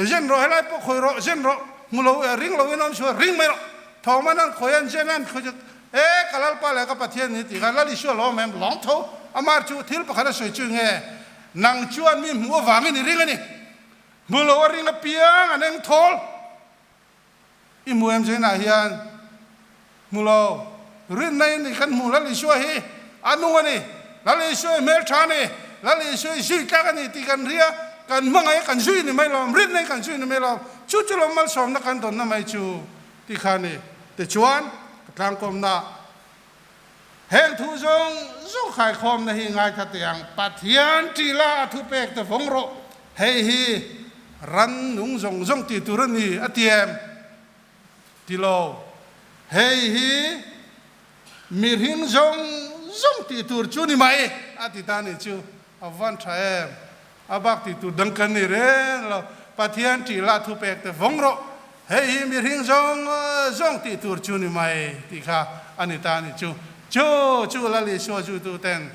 zen ro helai po khoi ro zen ro mulo ring lo inom shua ring mai ro thoma nan khoyan zenan khoj kalal pa le ka pathian ni ti la li shua lo mem long tho amar chu thil pa khana soi chu nge nang chuan mi mu wang ni ring ani mulo ring na piang aneng thol I muem je na hian mulo rin nei ni kan mu la li shua hi anu ani la li shua mel thani la li shua ji ka ni ti kan ria kan mangai kan zui ni mai lom rin nei kan zui ni mai lom chu lo mal som na kan don na mai chu ti khani te chuan tlang kom na heng thu zong khai khom na hi ngai tha tiang pathian ti la thu pek te vong ro hei hi ran nung zong ti turan ni atiem ti lo hei hi mir hing zong ti tur chu ni mai ati ta ni chu avan thaem abak ti tu dangkan ni re lo pathian ti la thu pek te vong ro hei mi ring zong ti tur chu ni mai ti kha anita ni chu la li so chu tu ten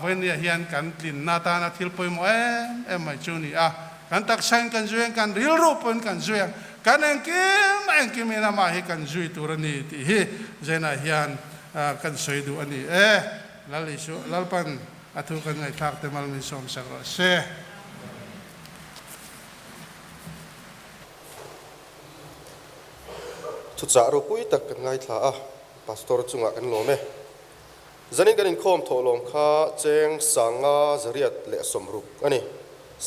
when ya hian kan tlin na ta na thil poi mo em mai chu ni kan tak sang kan zueng kan ril ru pon kan zueng kan eng kim na ma hi kan zui tur ni ti hi zena hian kan soi du ani la li so lalpan athu kan ngai thak te mal min som sak ro se chu cha ro pui tak kan ngai thla pastor chunga kan lo me zanin kan in khom tholom kha cheng sanga zariat le somruk ani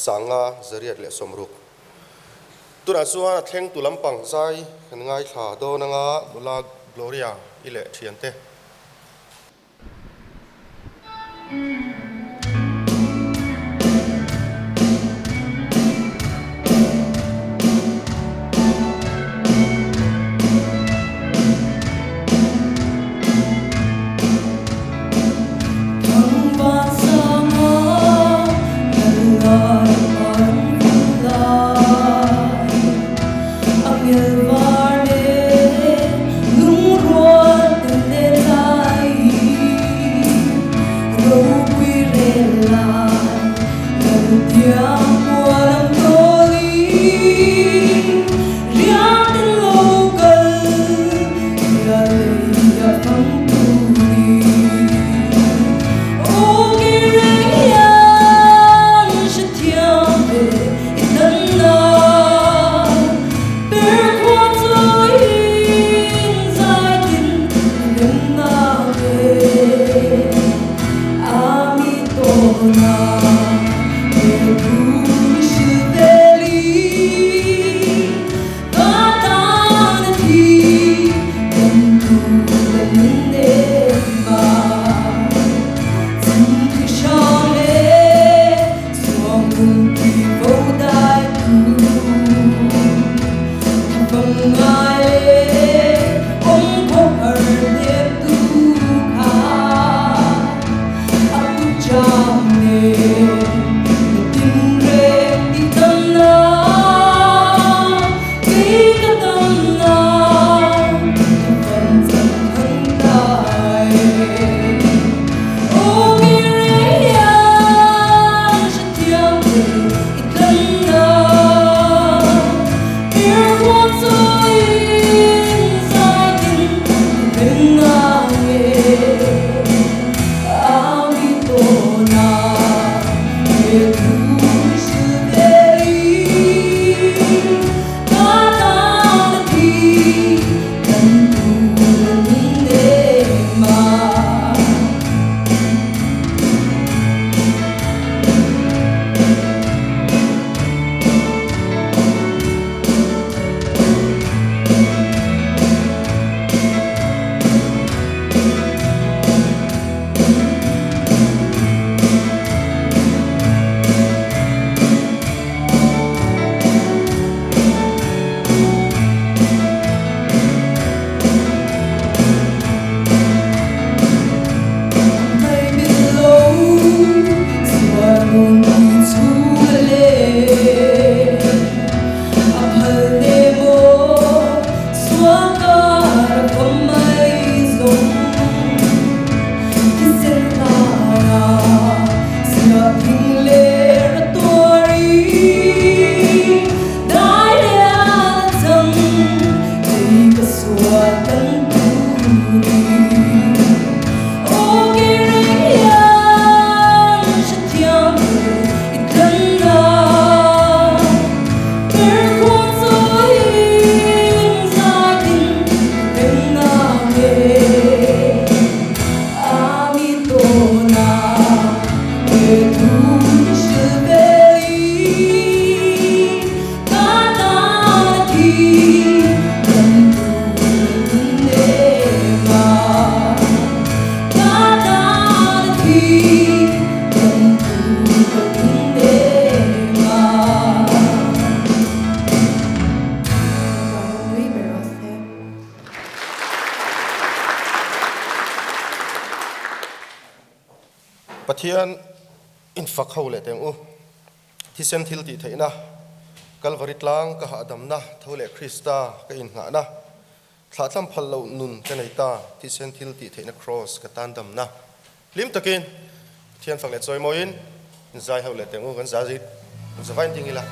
sanga zariat le somruk tura suwa thleng tu lampang zai kan ngai thla do nanga mula gloria ile thiante Oh, Pathian in fakho le teng u thi sen thil ti theina Calvary tlang ka hadam na thole Krista ka in nga na thla tlam phal lo nun ka nei ta thi sen thil ti theina cross ka tan dam na lim takin thian fak le choi moin zai ho le teng u kan za ji zavain ting ila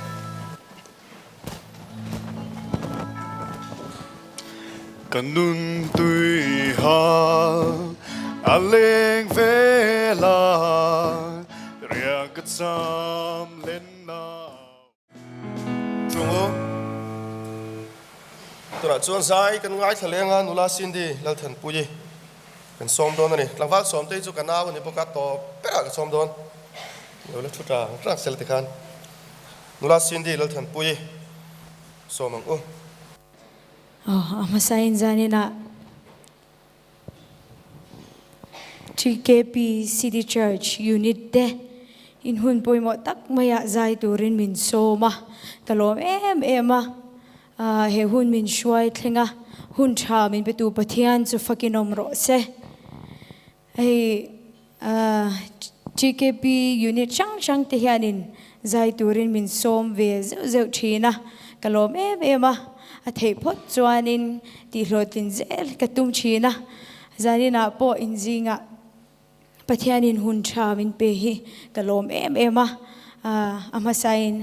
kanun tui ha aleng vela ria katsam lenna chungo tura chuan zai kan ngai thalenga nula sindi lal than puji kan som don ani tlangwal som te chu kana ni boka to pera ka som don lo la thuta rak sel te khan nula sindi lal than puji somang u Masain zanina TKP City Church Unit de in hun poi mo tak maya zai turin min soma kalom ema he hun min shwai thlenga hun tha min betu pathian chu fakinom ro se ai TKP Unit chang te hianin zai turin min som ve zeu thina kalom ema a thei phot chuanin ti hlotin zel katum china zanina po injinga pathianin hun tha min pe hi kalom ema amasain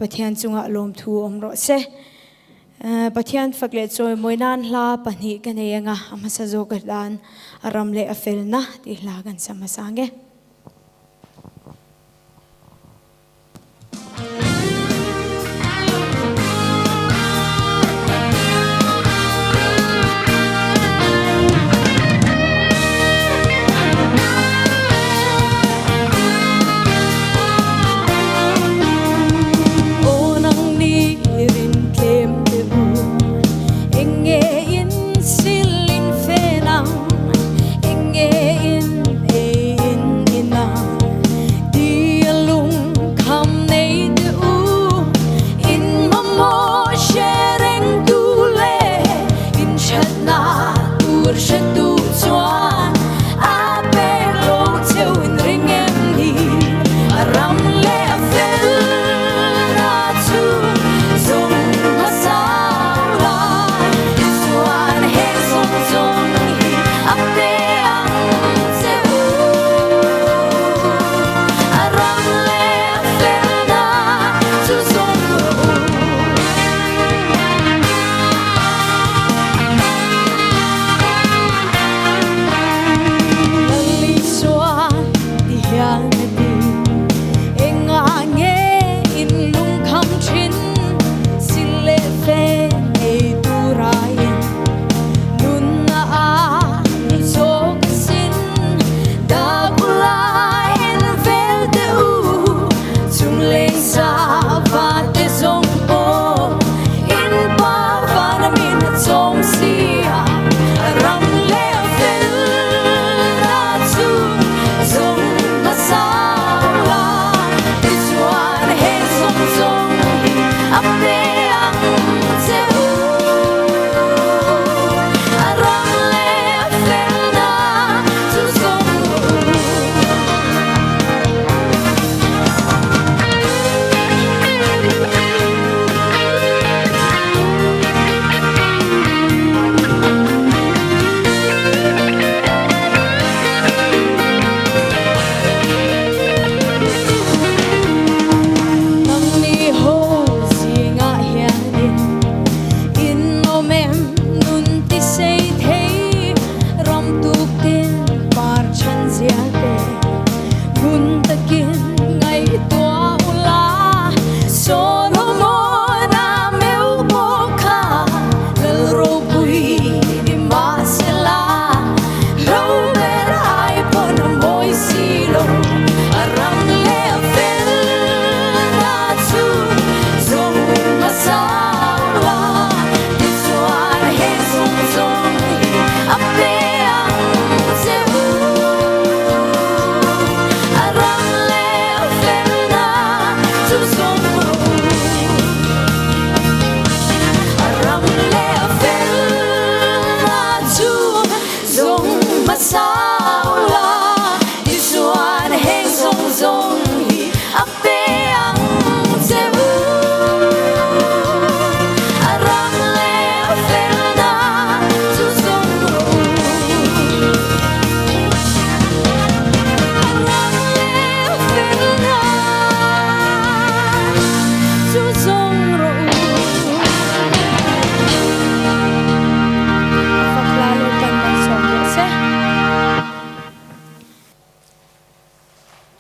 pathian chunga lom thu omro se pathian fakle choi moinan hla pani kaneyanga amasa zo kadan aramle afelna ti hlagan samasange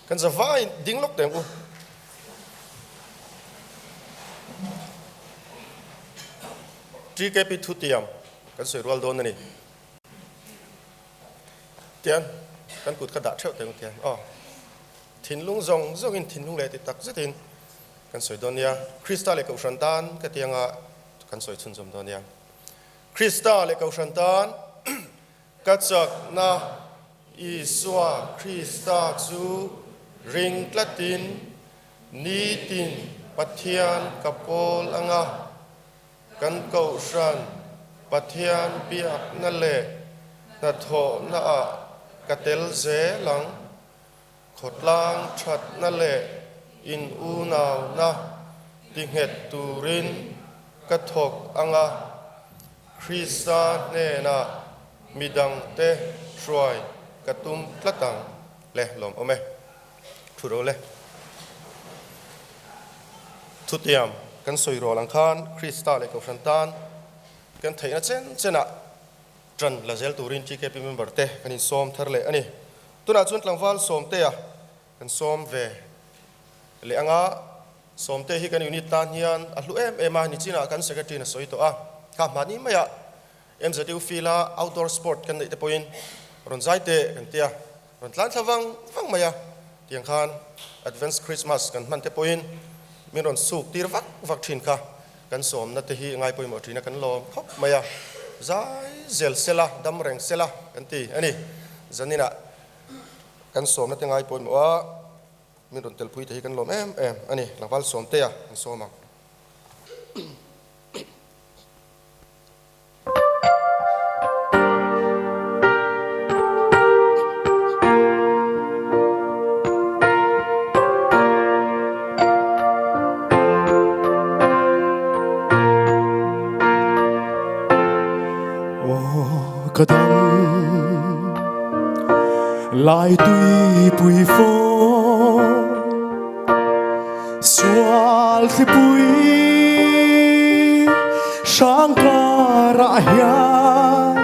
kan za vai ding lok teng u GKP thu tiam kan soi rual don ni tian kan kut ka da theu teng tian thin lung zong zong in thin lung le ti tak zatin kan soi don ya Krista le ko shantan ka tianga kan soi chun zom don ya Krista le ko shantan ka chak na Iswa Krista chu ring tlatin ni tin pathian kapol anga kan ko shan pathian biak na le na tho na a katel ze lang khotlang that na le in u naw na tinghet turin kathok anga Krista ne na midang te shoi katum tlatang le lom ome thuro le thutiam kan soi ro lang khan Krista le ko santan kan theina chena tran la zel turin GKP member te kanin som thar le ani tuna chun tlangwal som te a kan som ve le anga som te hi kan unit tan hian a hlu em a ni china kan secretary na soi to a ka mani maya MZU fila outdoor sport kan nei te point ron zai te kan tia ron tlan thawang wang maya tiang khan advance Christmas kan man te point mi ron suk tir vak thin kha kan som na te hi ngai poi mo thina kan lom khop maya zai zel sela dam reng sela kan ti ani zanina kan som na te ngai poi mo a mi ron tel pui te hi kan lom em ani langwal som te a kan somang kadam lại tuy bụi phố xoal thì bụi sáng ca ra hian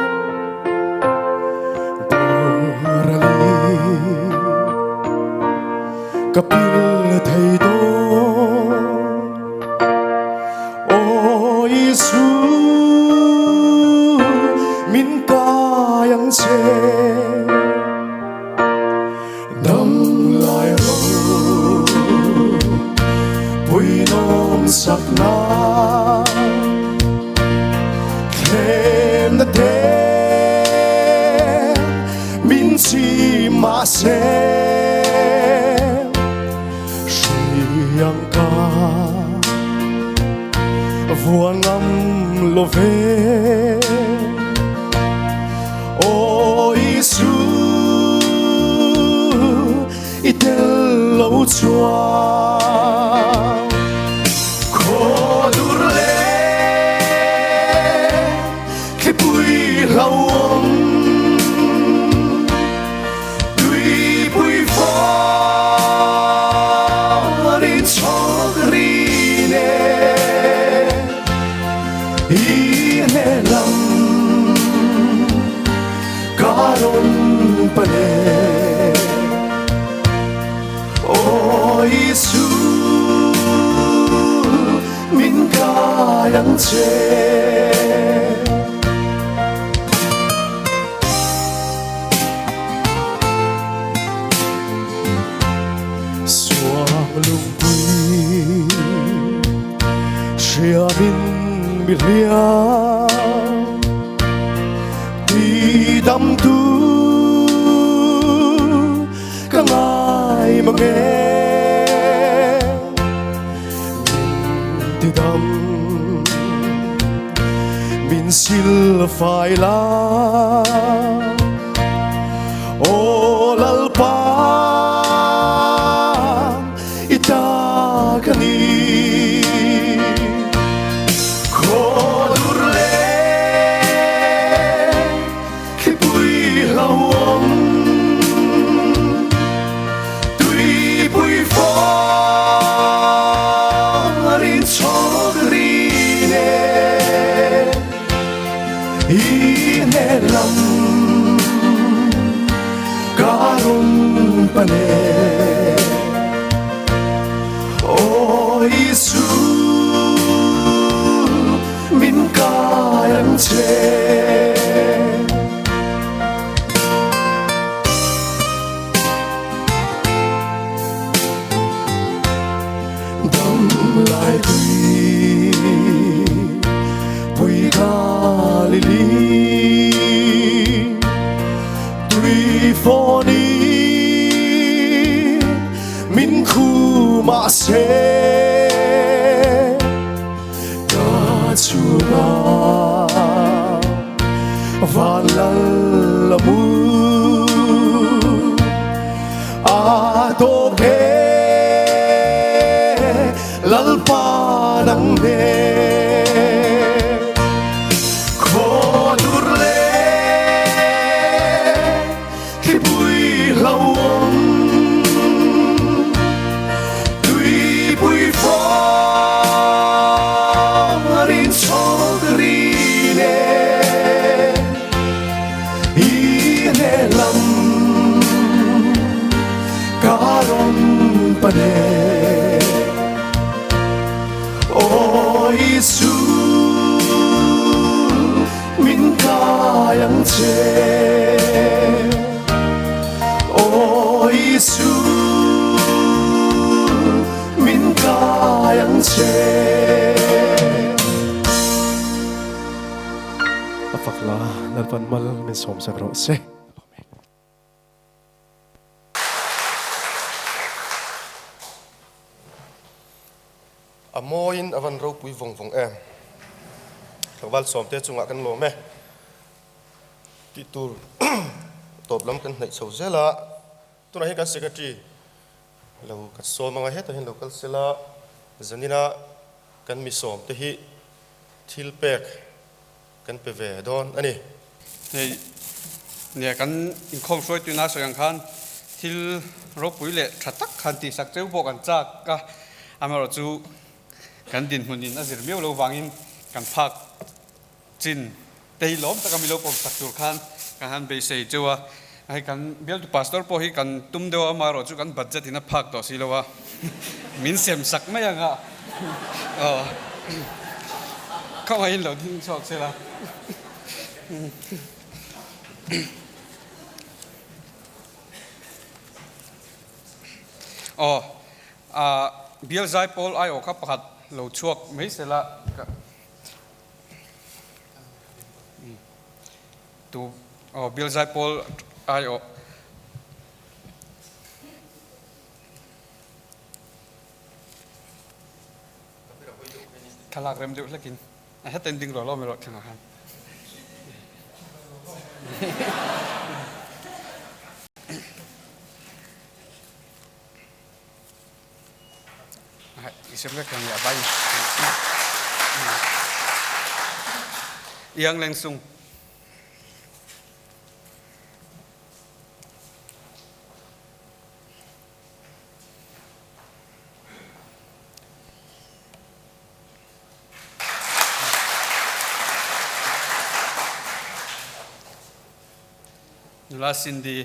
bờ li kapil thầy đô ôi Giêsu min ca yang che đâm lại rồi bụi non sắc na thêm na thế min chi mà se suy yang ca vua ngâm lo về ôi Giêsu itel lâu chua khó dur le khi bụi lâu tuy bụi phá đi cho rine ine lam karon pane ôi Giêsu min ca yang che xoang lung quy chia min mi lia đi đâm tu cả ngày mà nghe mình thì đâm mình xin phải la ô lal pa ita kani ma se ka chuna valalamu ato ke lalpa nang ne kodurle kibui lawon tui bui farin sogrine ine lam karon pane o Isu min kayang che o Isu min kayang che afakla nalpan mal min som sagro se amoin avan ro pui vong vong em thawal som te chunga kan lo me ti tur top lam kan nei chho zela tuna hi kan secretary lo ka so manga he to hin local sela zanina kan mi som te hi thil pek kan pe ve don ani heiเนี่ยกันอินคอมช่วยตัวน่าสยังคันที่รบปุ๋ยเละถัดตักคันตีสักเจ้าบอกกันจากก็อามาเราจูกันดินหุ่นดินน่าจะเมียวเราวางอินกันพักจินแต่ล้อมแต่ก็มีเราปมสักจุดคันกันหันไปเสียเจ้าว่าให้กันเบี้ยตัวพาสตอร์พอให้กันตุ้มเดียวมาเราจูกันบัดเจ็ตที่นับพักต่อสิเราว่ามินเสียมสักไม่ยังอ่ะเข้ามาอินเราที่ชอบเสียละเบียร์ไซปอลไอโอครับประคัดเราชวกไม่เสร็จละตัวเบียร์ไซปอลไอโอขลักเริ่มดูแล้วกินให้เต็มดิ่งเราไม่รอดขนาดนั้นIsipnya kan ya baik. Yang langsung. Jelasin di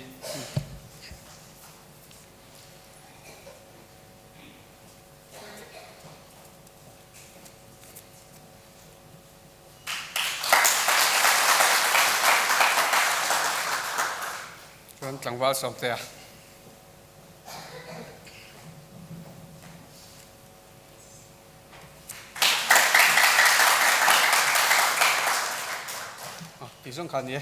chẳng vào sống tè tí xuống khăn nhé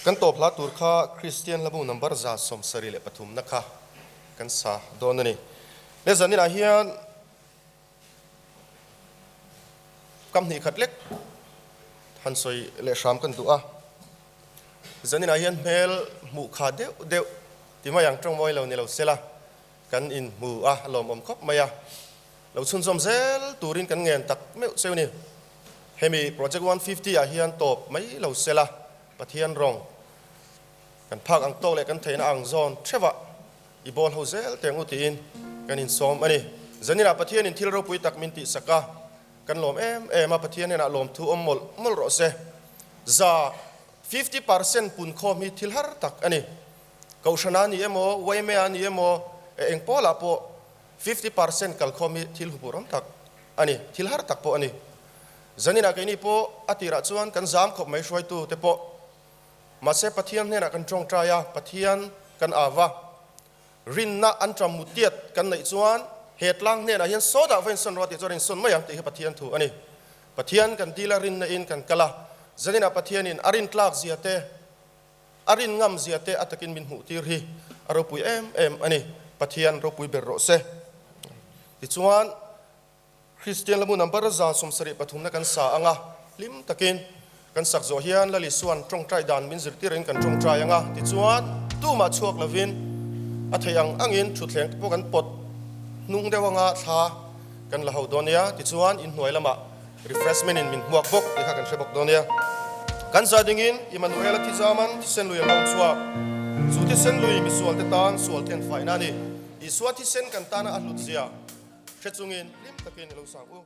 kan top la tur kha Christian labu number za som sari le pathum na kha kan sa don ani le zanina hian kam ni khat lek han soi le sham kan tu a zanina hian mel mu kha deu ti ma yang trong moi lo ni lo sela kan in mu a lom om khop maya lo chun som zel turin kan ngen tak meu seu ni hemi project 150 a hian top mai lo sela pathian rong kan phak ang to le kan thein ang zon threwa I bol ho zel teng utin kan in som ani zanina pathian in thil ro pui tak min ti saka kan lom em a pathian na lom thu mol ro se za 50% pun kho mi thil har tak ani kaushana ni emo waime ani emo eng pola po 50% kal kho mi thil hupuram tak ani thil har tak po ani zanina kaini po atira chuan kan zam khop mai shwai tu te po mase pathian ne na kan trong traya pathian kan awa rin na antram mutiat kan nei chuan hetlang ne na hian soda ven son ro ti chorin son mayang ti pathian thu ani pathian kan dila rin na in kan kala zanina pathian in arin tlak ziate arin ngam ziate atakin min hu tir hi aro pui em ani pathian ro pui ber ro se ti chuan Christian lamu number za som sari pathum na kan sa anga lim takin kan sak zo hian lali suan trong trai dan min zir tirin kan trong trai anga ti chuan tu ma chuak lovin athayang angin thuthleng po kan pot nung dewanga tha kan la hodonia ti chuan in hnuai lama refreshment in min huak bok ti kha kan shebok donia kan za dingin Emmanuel ti zaman ti sen lui long chua zu ti sen lui mi sual te tan sual ten faina ni i suat ti sen kan tana a hlut zia khechungin lim takin lo sang u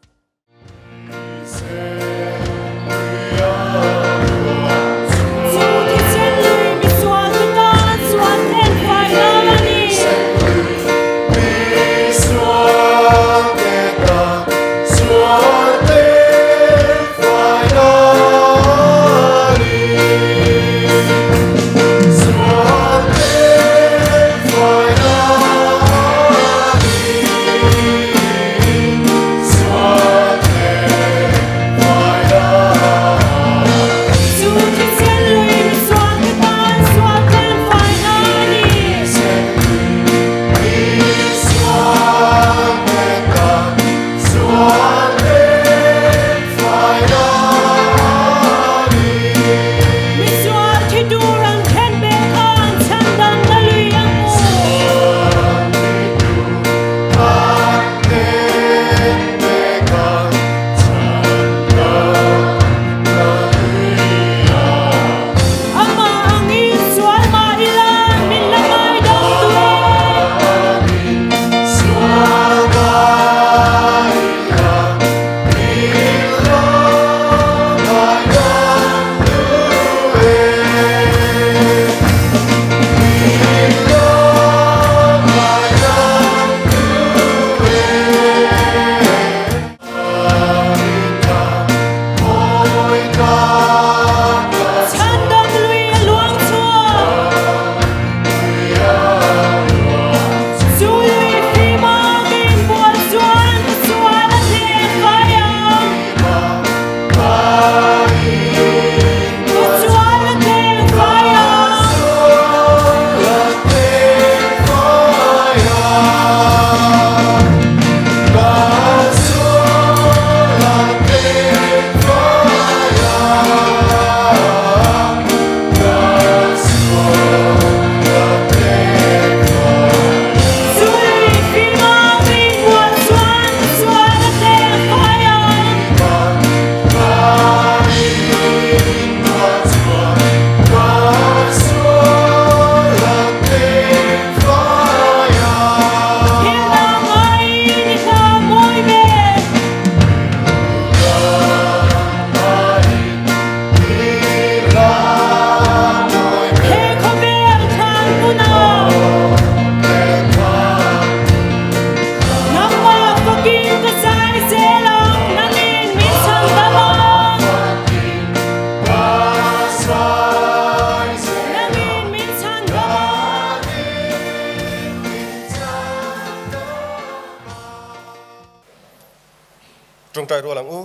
trong trai ro lang u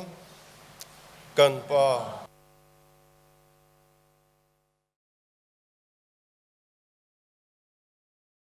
kan pa